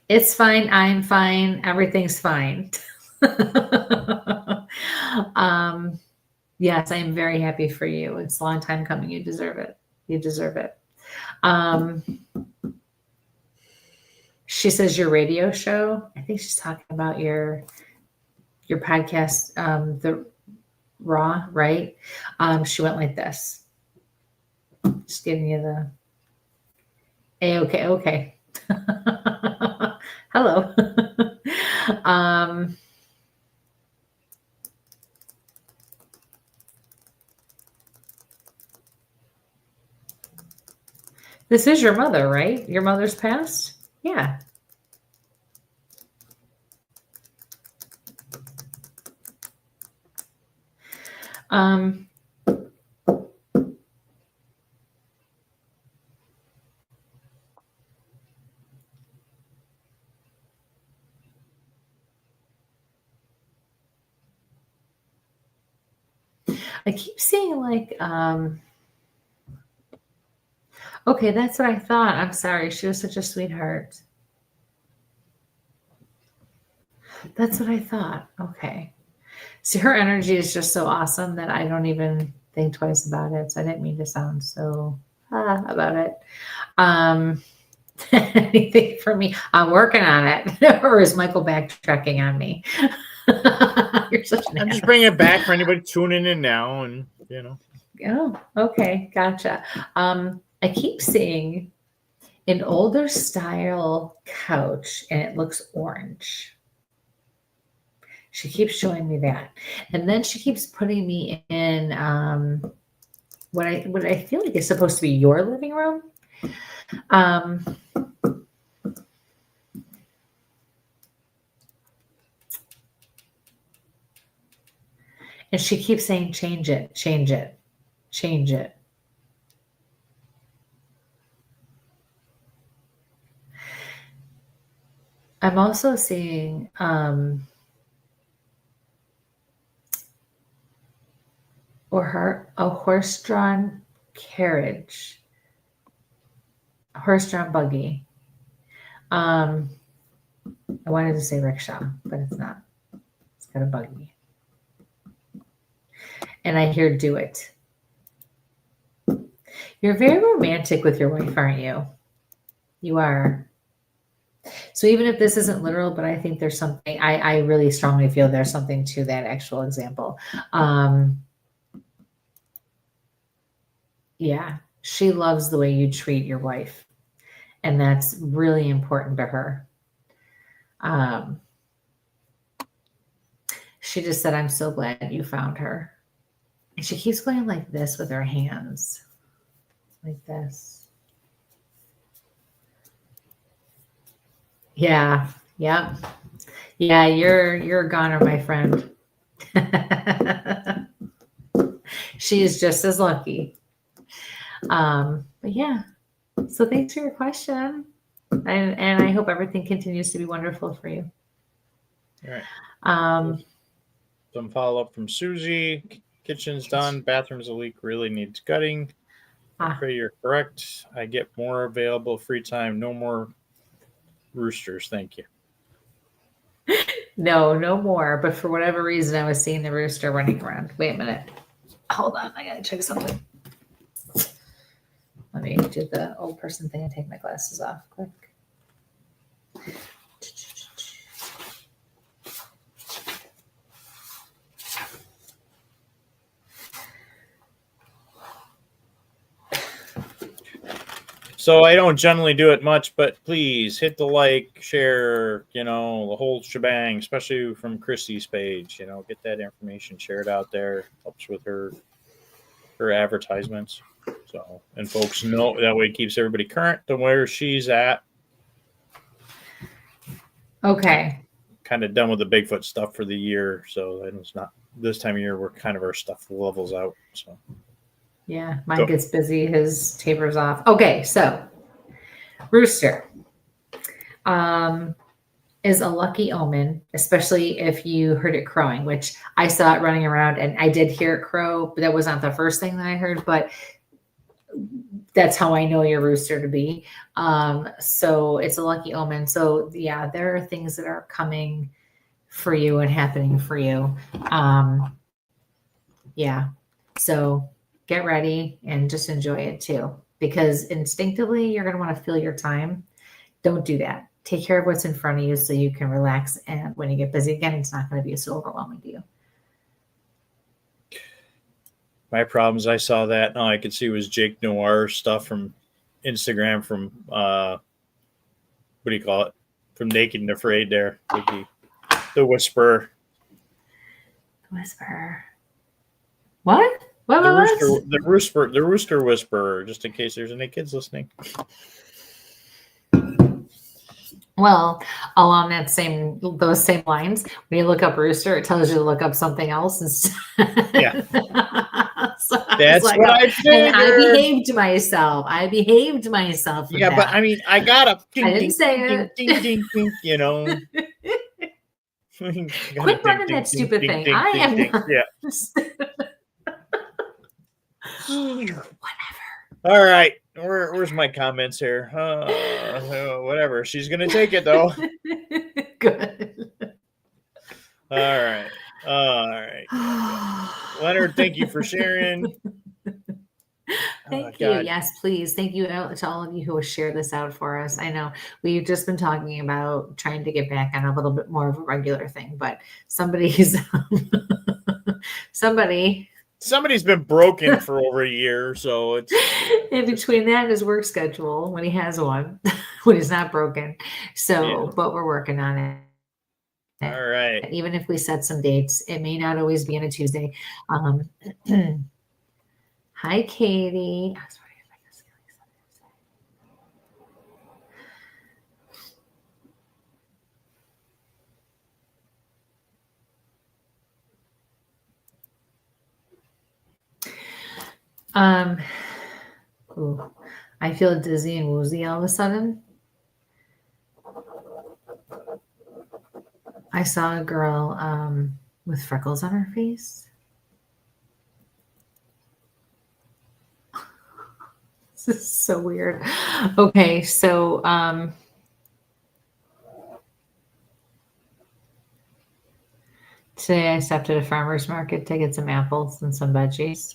"It's fine. I'm fine. Everything's fine." Yes, I am very happy for you. It's a long time coming. You deserve it. You deserve it. She says your radio show. I think she's talking about your podcast, the Raw, right? She went like this. Just giving you the okay. Hello. This is your mother, right? Your mother's passed? Yeah. I keep seeing like, okay, that's what I thought. I'm sorry. She was such a sweetheart. That's what I thought. Okay. See, her energy is just so awesome that I don't even think twice about it. So I didn't mean to sound so about it. Anything for me? I'm working on it. Or is Michael backtracking on me? You're such an I'm just bringing it back for anybody tuning in now, and Oh, okay, gotcha. I keep seeing an older style couch, and it looks orange. She keeps showing me that, and then she keeps putting me in what I feel like is supposed to be your living room. And she keeps saying, change it, change it, change it. I'm also seeing a horse-drawn carriage, a horse-drawn buggy. I wanted to say rickshaw, but it's not. It's got a buggy. And I hear do it. You're very romantic with your wife, aren't you? You are. So even if this isn't literal, but I think there's something, I really strongly feel there's something to that actual example. Yeah, she loves the way you treat your wife. And that's really important to her. She just said, I'm so glad you found her. And she keeps going like this with her hands. Like this. Yeah. Yep. Yeah, you're a goner, my friend. She is just as lucky. But yeah. So thanks for your question. And I hope everything continues to be wonderful for you. All right. Some follow-up from Susie. Kitchen's done. Bathroom's a leak. Really needs gutting. Okay, you're correct. I get more available free time. No more roosters. Thank you. No more. But for whatever reason, I was seeing the rooster running around. Wait a minute. Hold on. I got to check something. Let me do the old person thing and take my glasses off quick. So I don't generally do it much, but please hit the like, share, the whole shebang, especially from Christy's page. Get that information shared out there. Helps with her advertisements. So, and folks know that way it keeps everybody current to where she's at. Okay. Kind of done with the Bigfoot stuff for the year. So it's not this time of year where kind of our stuff levels out. So. Yeah, mine gets busy. His tapers off. Okay, so rooster. is a lucky omen, especially if you heard it crowing, which I saw it running around and I did hear it crow, but that was not the first thing that I heard, but that's how I know your rooster to be. So it's a lucky omen. So yeah, there are things that are coming for you and happening for you. Yeah. So get ready and just enjoy it too, because instinctively you're going to want to fill your time. Don't do that. Take care of what's in front of you so you can relax. And when you get busy again, it's not going to be so overwhelming to you. My problems, I saw that, and all I could see was Jake Noir stuff from Instagram from, what do you call it? From Naked and Afraid there. The Whisperer. The Whisperer. What? What? The Rooster Whisperer, just in case there's any kids listening. Well, along those same lines, when you look up rooster, it tells you to look up something else. Yeah. So That's what I figured. And I behaved myself. Yeah, but I mean, I got a ding, I didn't ding, say ding, it. ding, ding, ding, you know. Quit running that stupid thing. I am not. Yeah. Whatever. All right. Where's my comments here? Whatever. She's gonna take it though. Good. All right. Leonard, thank you for sharing. Thank you. Yes, please. Thank you to all of you who have shared this out for us. I know we've just been talking about trying to get back on a little bit more of a regular thing, but somebody's been broken for over a year, so it's in between that and his work schedule when he has one, when he's not broken. So, yeah. But we're working on it. All right. Even if we set some dates, it may not always be on a Tuesday. Hi, Katie. Ooh, I feel dizzy and woozy all of a sudden. I saw a girl with freckles on her face. This is so weird. Okay, so today I stopped at a farmer's market to get some apples and some veggies.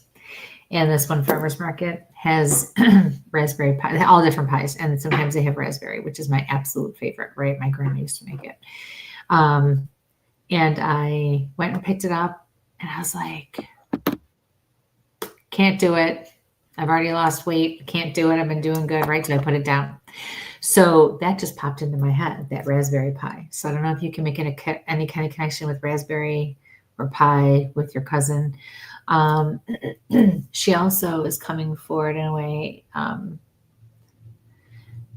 And this one farmer's market has raspberry pie, all different pies. And sometimes they have raspberry, which is my absolute favorite, right? My grandma used to make it. And I went and picked it up and I was like, can't do it. I've already lost weight. Can't do it. I've been doing good, right? So I put it down. So that just popped into my head, that raspberry pie. So I don't know if you can make any kind of connection with raspberry or pie with your cousin. She also is coming forward in a way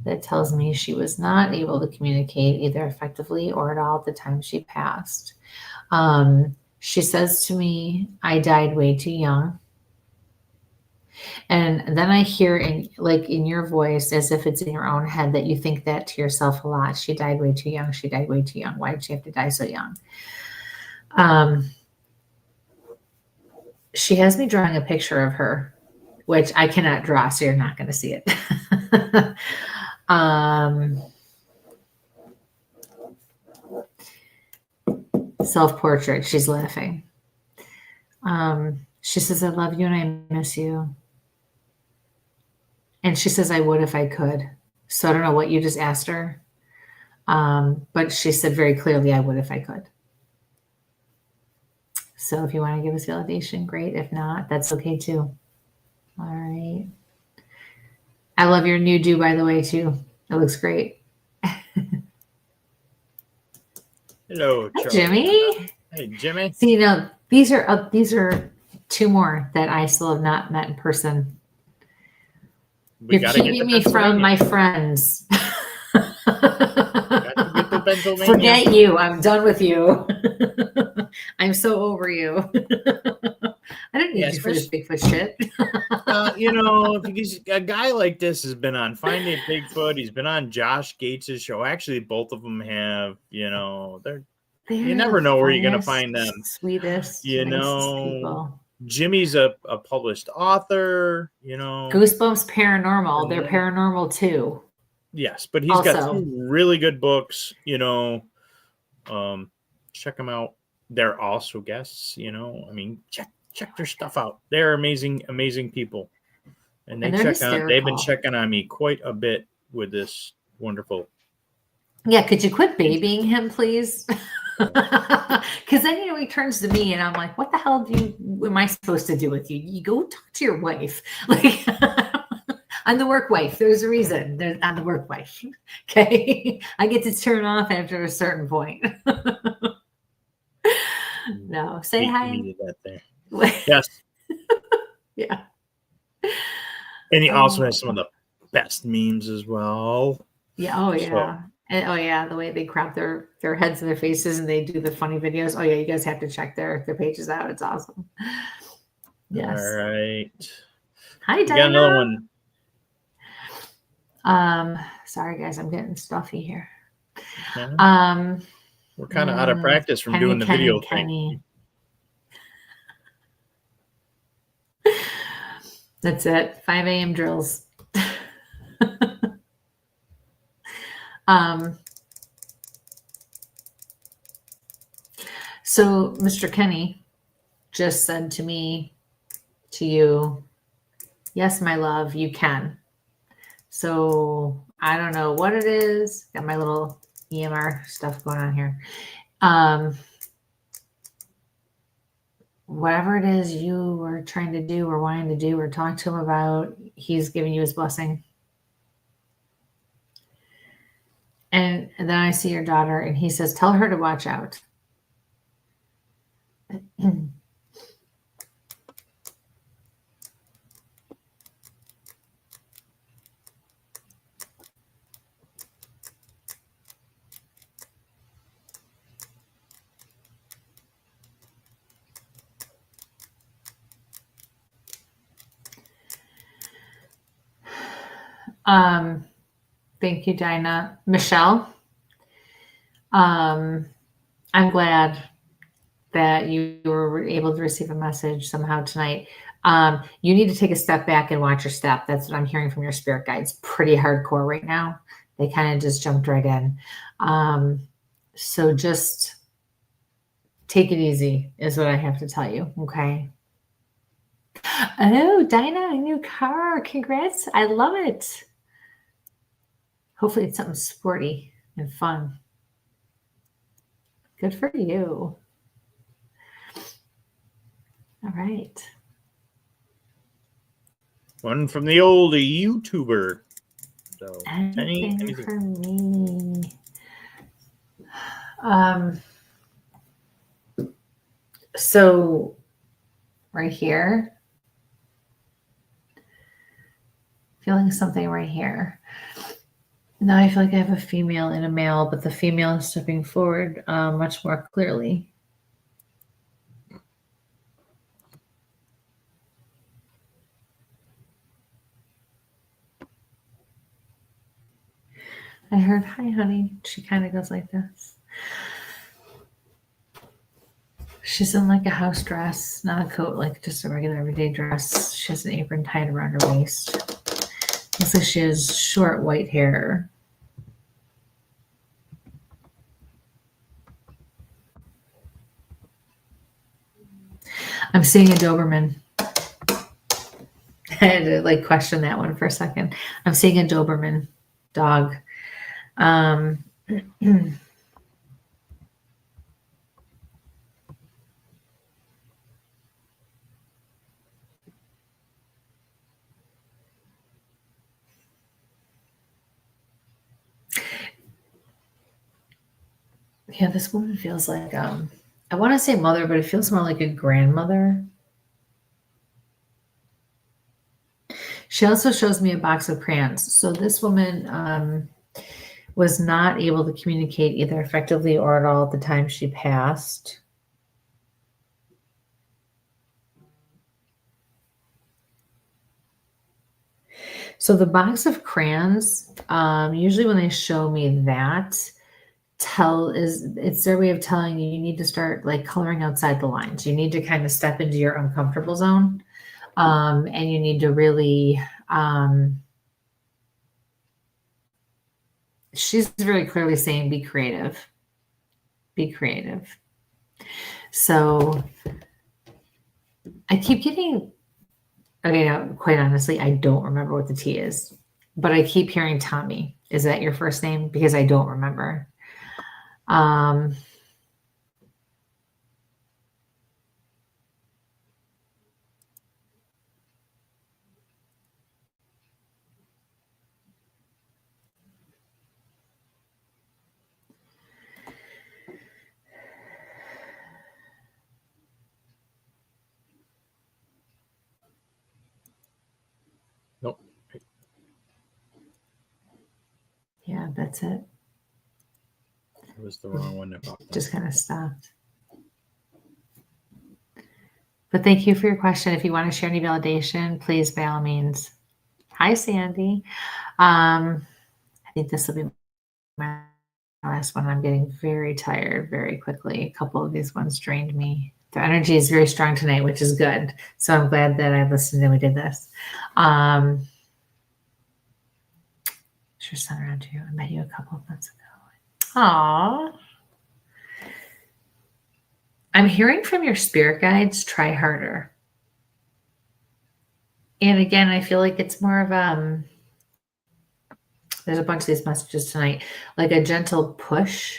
that tells me she was not able to communicate either effectively or at all at the time she passed. She says to me, I died way too young. And then I hear in your voice, as if it's in your own head, that you think that to yourself a lot. She died way too young. She died way too young. Why did she have to die so young? She has me drawing a picture of her, which I cannot draw, so you're not going to see it. Self-portrait. She's laughing. She says, I love you and I miss you. And she says, I would if I could. So I don't know what you just asked her. But she said very clearly, I would if I could. So if you want to give us validation, great. If not, that's okay too. All right. I love your new do, by the way, too. It looks great. Hello, Hi, Jimmy. Hey, Jimmy. See, these are two more that I still have not met in person. You're keeping me from my friends. Forget you. I'm done with you. I'm so over you. I don't need Yeah, you for this Bigfoot shit. Because a guy like this has been on Finding Bigfoot. He's been on Josh Gates' show. Actually, both of them have. They're you never know where you're gonna find them. Sweetest, nicest people. Jimmy's a published author. Goosebumps Paranormal. They're paranormal too. Yes, but he's got 2 really good books. Check them out. They're also guests. Check their stuff out. They're amazing, amazing people, and they've been checking on me quite a bit with this wonderful. Yeah, could you quit babying him, please? Because then he turns to me, and I'm like, "What the hell am I supposed to do with you? You go talk to your wife." Like, I'm the work wife. There's a reason. I'm the work wife. Okay, I get to turn off after a certain point. No, say hi. Needed that there. Yes. Yeah. And he also has some of the best memes as well. Yeah. Oh yeah. And, the way they crop their heads and their faces and they do the funny videos. Oh yeah, you guys have to check their pages out. It's awesome. Yes. All right. Hi, Dinah. Got another one. Sorry guys, I'm getting stuffy here. Okay. We're kind of out of practice from doing the video thing. That's it. 5 a.m. drills. So Mr. Kenny just said to you, yes, my love, you can. So I don't know what it is. Got my little EMR stuff going on here. Whatever it is you were trying to do or wanting to do or talk to him about, he's giving you his blessing. And then I see your daughter and he says, tell her to watch out. Thank you, Dinah. Michelle, I'm glad that you were able to receive a message somehow tonight. You need to take a step back and watch your step. That's what I'm hearing from your spirit guides. Pretty hardcore right now. They kind of just jumped right in. So just take it easy is what I have to tell you. Okay. Oh, Dinah, a new car. Congrats. I love it. Hopefully it's something sporty and fun. Good for you. All right. One from the old YouTuber. So anything for me. So right here, feeling something right here. Now I feel like I have a female and a male, but the female is stepping forward much more clearly. I heard, hi, honey. She kind of goes like this. She's in like a house dress, not a coat, like just a regular everyday dress. She has an apron tied around her waist. Looks like she has short white hair. I'm seeing a Doberman. I had to like question that one for a second. I'm seeing a Doberman dog. Yeah, this woman feels like I want to say mother, but it feels more like a grandmother. She also shows me a box of crayons. So this woman was not able to communicate either effectively or at all at the time she passed. So the box of crayons, usually when they show me that, it's their way of telling you need to start like coloring outside the lines. You need to kind of step into your uncomfortable zone, and you need to really. She's very clearly saying, "Be creative. Be creative." So I keep getting. Okay, now, quite honestly, I don't remember what the T is, but I keep hearing Tommy. Is that your first name? Because I don't remember. Nope. Yeah, that's it. It was the wrong one that popped up. Just kind of stopped. But thank you for your question. If you want to share any validation, please, by all means. Hi, Sandy. I think this will be my last one. I'm getting very tired very quickly. A couple of these ones drained me. The energy is very strong tonight, which is good. So I'm glad that I listened and we did this. Is your son around you? I met you a couple of months ago. Aww. I'm hearing from your spirit guides, try harder. And again, I feel like it's more of there's a bunch of these messages tonight, like a gentle push.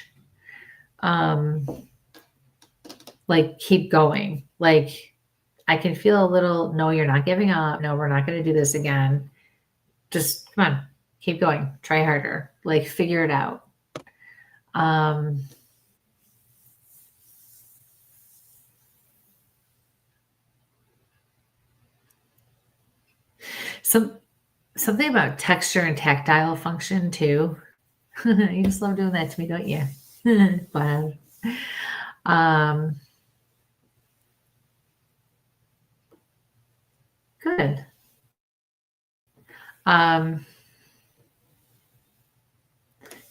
Like keep going. Like I can feel a little, no, you're not giving up. No, we're not going to do this again. Just come on, keep going. Try harder. Like figure it out. Something about texture and tactile function too. You just love doing that to me, don't you? But good.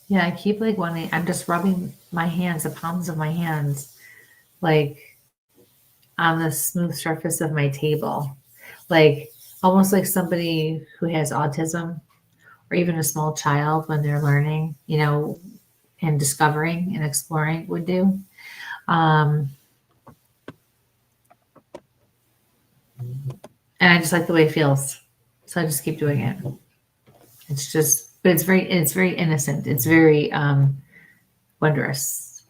Yeah, I keep like wanting, I'm just rubbing my hands, the palms of my hands, like on the smooth surface of my table, like almost like somebody who has autism or even a small child when they're learning, you know, and discovering and exploring would do. And I just like the way it feels. So I just keep doing it. It's just, but it's very innocent. It's very wondrous.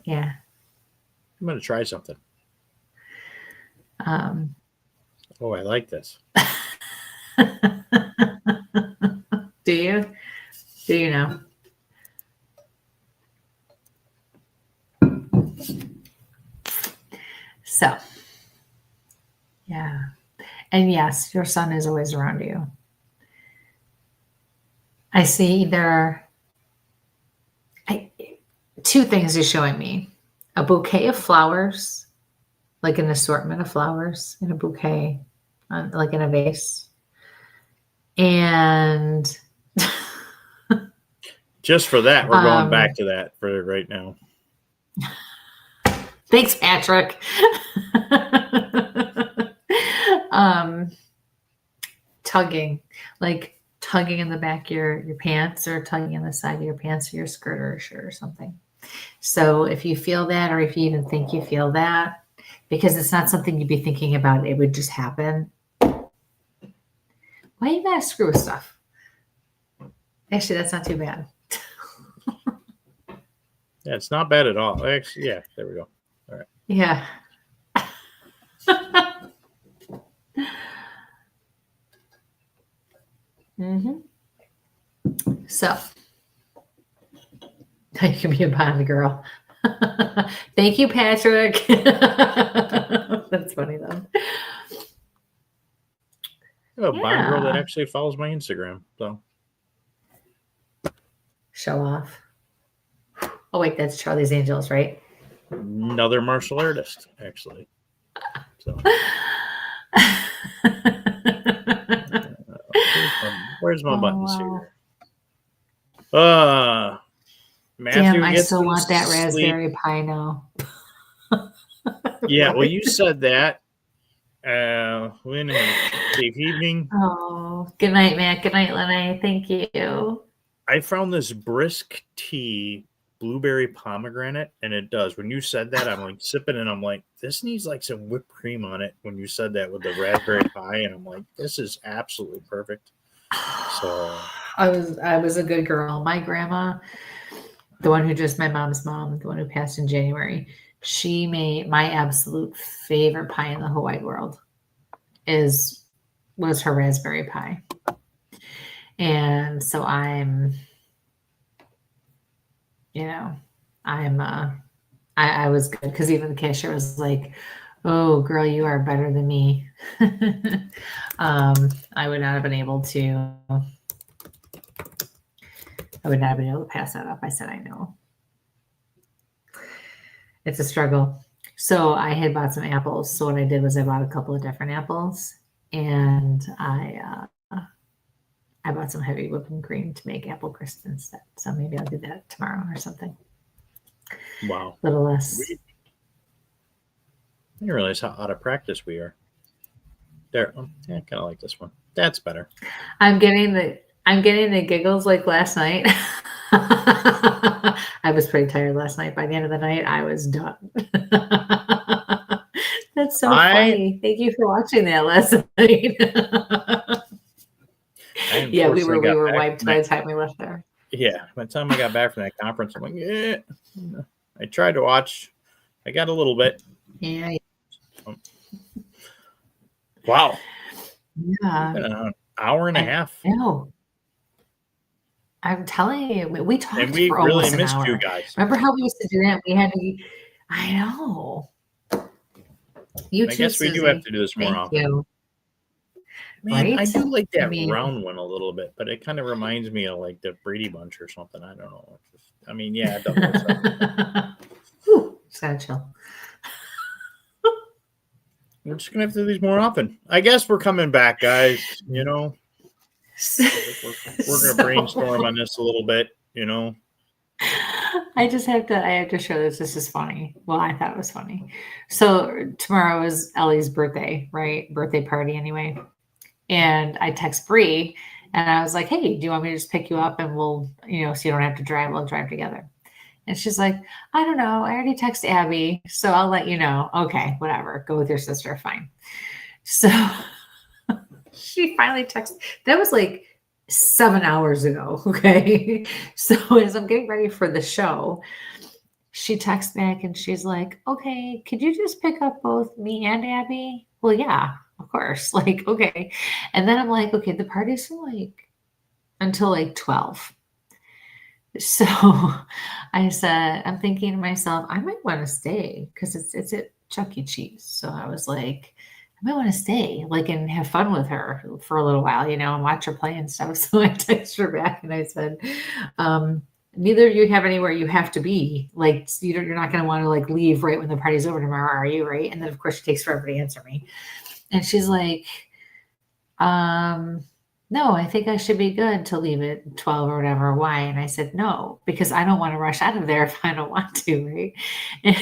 Yeah. I'm going to try something. Oh, I like this. Do you? Do you know? So, yeah. And yes, your son is always around you. I see two things he's showing me. A bouquet of flowers, like an assortment of flowers in a bouquet, like in a vase. And just for that, we're going back to that for right now. Thanks, Patrick. Tugging, like tugging in the back of your pants or tugging in the side of your pants or your skirt or shirt or something. So if you feel that, or if you even think you feel that, because it's not something you'd be thinking about, it would just happen. Why you gotta screw with stuff? Actually, that's not too bad. Yeah, it's not bad at all. Actually, yeah, there we go. All right. Yeah. So, you can be a Bond girl. Thank you, Patrick. That's funny though. I have a Bond girl that actually follows my Instagram. So show off. Oh wait, that's Charlie's Angels, right? Another martial artist, actually. So where's my buttons here? Matthew Damn, I gets still some want that sleep. raspberry pie now. Yeah, well, you said that. Lynn, have a safe evening. Oh, good night, Matt. Good night, Lenny. Thank you. I found this brisk tea blueberry pomegranate, and it does. When you said that, I'm like sipping, and I'm like, this needs like some whipped cream on it. When you said that with the raspberry pie, and I'm like, this is absolutely perfect. So I was a good girl. My grandma, the one who just my mom's mom, the one who passed in January, she made my absolute favorite pie in the whole wide world was her raspberry pie. And so I was good because even the cashier was like, "Oh, girl, you are better than me." I would not have been able to. I would not have been able to pass that up. I said, "I know." It's a struggle. So I had bought some apples. So what I did was I bought a couple of different apples, and I bought some heavy whipping cream to make apple crisp instead. So maybe I'll do that tomorrow or something. wow, A little less. I didn't realize how out of practice we are. There, I kind of like this one. That's better. I'm getting the giggles like last night. I was pretty tired last night. By the end of the night, I was done. That's so funny. Thank you for watching that last night. Yeah, we were wiped by the time we left there. Yeah, by the time I got back from that conference, I'm like, yeah. I tried to watch. I got a little bit. Yeah. Wow. Yeah. An hour and a half. No. I'm telling you, we talked and we for really almost an missed hour. you guys. Remember how we used to do that? We had to. I know. You I guess we do have to do this more often. You. Man, Right? I do like that round one a little bit, but it kind of reminds me of like the Brady Bunch or something. I don't know. Yeah, it does. Whew, just gotta chill. We're just gonna have to do these more often. I guess we're coming back, guys. You know, we're gonna brainstorm on this a little bit. You know, I have to show this. This is funny. Well, I thought it was funny. So tomorrow is Ellie's birthday, right? Birthday party anyway. And I text Bree and I was like, "Hey, do you want me to just pick you up and we'll, so you don't have to drive, we'll drive together." And she's like, "I don't know. I already texted Abby, so I'll let you know." Okay, whatever. Go with your sister. Fine. So she finally texted. That was like 7 hours ago. Okay. So as I'm getting ready for the show, she texts back and she's like, "Okay, could you just pick up both me and Abby?" Well, yeah, of course. Like, okay. And then I'm like, okay, the party's until 12. So I said, I'm thinking to myself, I might want to stay because it's at Chuck E. Cheese. So I was like, I might want to stay and have fun with her for a little while, and watch her play and stuff. So I texted her back and I said, neither of you have anywhere you have to be. You're not going to want to leave right when the party's over tomorrow, are you? Right. And then of course she takes forever to answer me. And she's like, no, I think I should be good to leave at 12 or whatever. Why? And I said, no, because I don't want to rush out of there if I don't want to. Right. And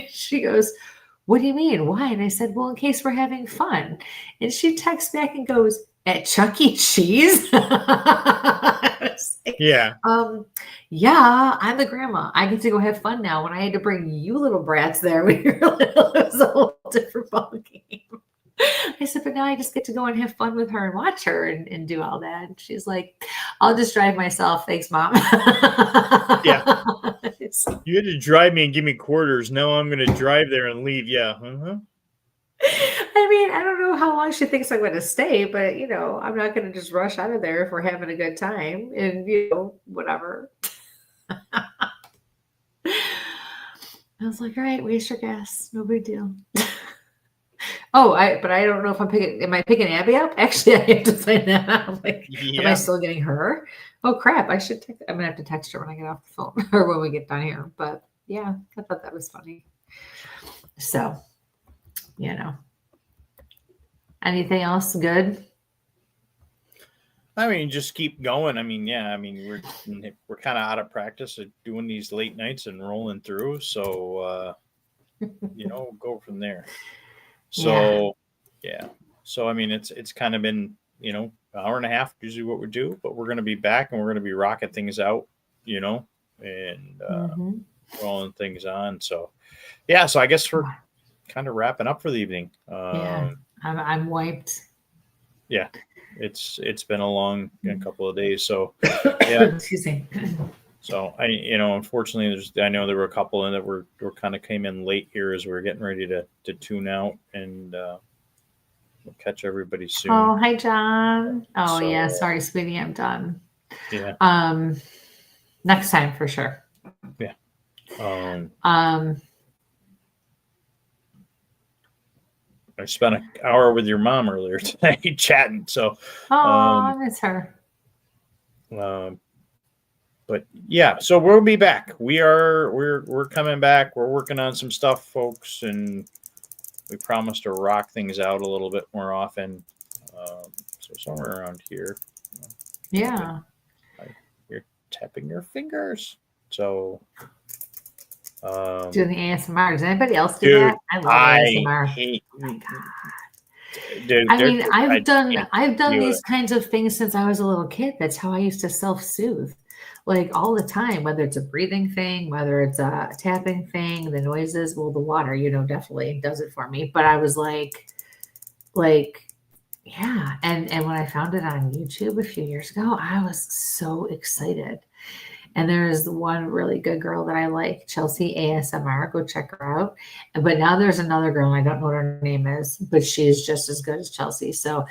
she goes, what do you mean? Why? And I said, well, in case we're having fun. And she texts back and goes, at Chuck E. Cheese? Yeah. Yeah, I'm the grandma. I get to go have fun now. When I had to bring you little brats there when you were little, it was a whole different ballgame. I said, but now I just get to go and have fun with her and watch her and do all that. And she's like, I'll just drive myself. Thanks, Mom. Yeah. You had to drive me and give me quarters. Now I'm going to drive there and leave. Yeah. Uh-huh. I mean, I don't know how long she thinks I'm going to stay, but, I'm not going to just rush out of there if we're having a good time and, whatever. I was like, all right, waste your gas. No big deal. But I don't know if am I picking Abby up? Actually, I have to find that out. I'm like, am I still getting her? Oh crap. I'm going to have to text her when I get off the phone or when we get done here. But yeah, I thought that was funny. So Anything else good? I mean, just keep going. I mean, yeah. I mean, we're kind of out of practice at doing these late nights and rolling through. So, go from there. So, yeah. So, I mean, it's kind of been an hour and a half usually what we do, but we're going to be back and we're going to be rocking things out, and rolling things on. So, yeah. So I guess we're kind of wrapping up for the evening. I'm wiped. Yeah. It's been a long couple of days, so yeah. Excuse me. So unfortunately, I know there were a couple that were kind of came in late here as we were getting ready to tune out, and we'll catch everybody soon. Oh, hi, John. Oh, yeah. Sorry, sweetie, I'm done. Yeah. Next time for sure. Yeah. I spent an hour with your mom earlier today chatting. So, I miss her. But yeah, so we'll be back. We're coming back. We're working on some stuff, folks, and we promise to rock things out a little bit more often. So somewhere around here. Yeah. You're tapping your fingers. So. Doing the ASMR. Does anybody else do that? I love ASMR. Oh my God. Dude, I mean, I've done these kinds of things since I was a little kid. That's how I used to self-soothe, like all the time, whether it's a breathing thing, whether it's a tapping thing, the noises, well, the water, definitely does it for me. But I was like, yeah. And when I found it on YouTube a few years ago, I was so excited. And there's one really good girl that I like, Chelsea ASMR. Go check her out. But now there's another girl, and I don't know what her name is, but she's just as good as Chelsea. So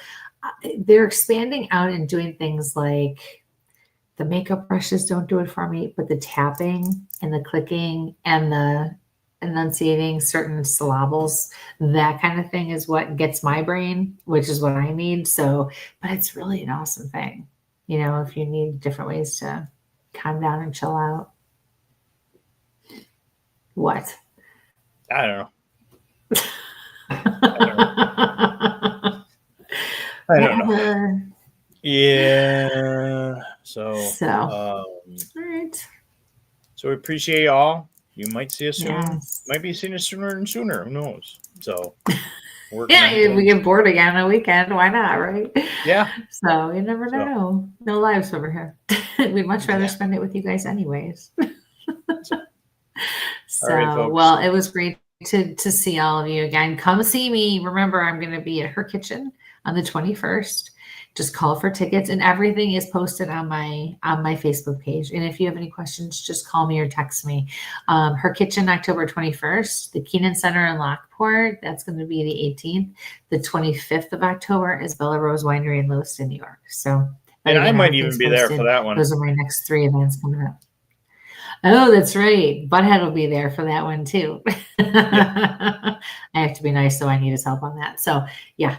they're expanding out and doing things like the makeup brushes don't do it for me, but the tapping and the clicking and the enunciating certain syllables, that kind of thing is what gets my brain, which is what I need. So, but it's really an awesome thing, if you need different ways to calm down and chill out. What? I don't know. I don't know. Yeah. So. All right. So we appreciate y'all. You might see us soon. Yes. Might be seeing us sooner and sooner. Who knows? So. Yeah, if we get bored again on a weekend, why not, right? Yeah. So you never know. No lives over here. We'd much rather spend it with you guys anyways. So, right, well, it was great to see all of you again. Come see me. Remember, I'm going to be at Her Kitchen on the 21st. Just call for tickets, and everything is posted on my Facebook page. And if you have any questions, just call me or text me. Her Kitchen, October 21st. The Keenan Center in Lockport, that's going to be the 18th. The 25th of October is Bella Rose Winery in Lewiston, New York. So, and I might even be there for that one. Those are my next 3 events coming up. Oh, that's right. Butthead will be there for that one too. I have to be nice, so I need his help on that. So, yeah.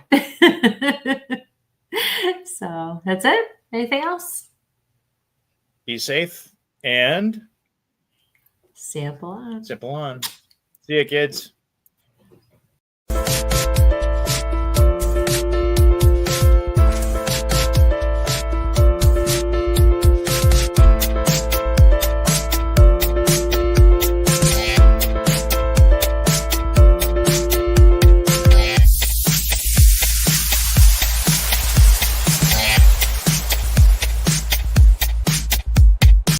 So that's it. Anything else? Be safe and sample on. See ya, kids.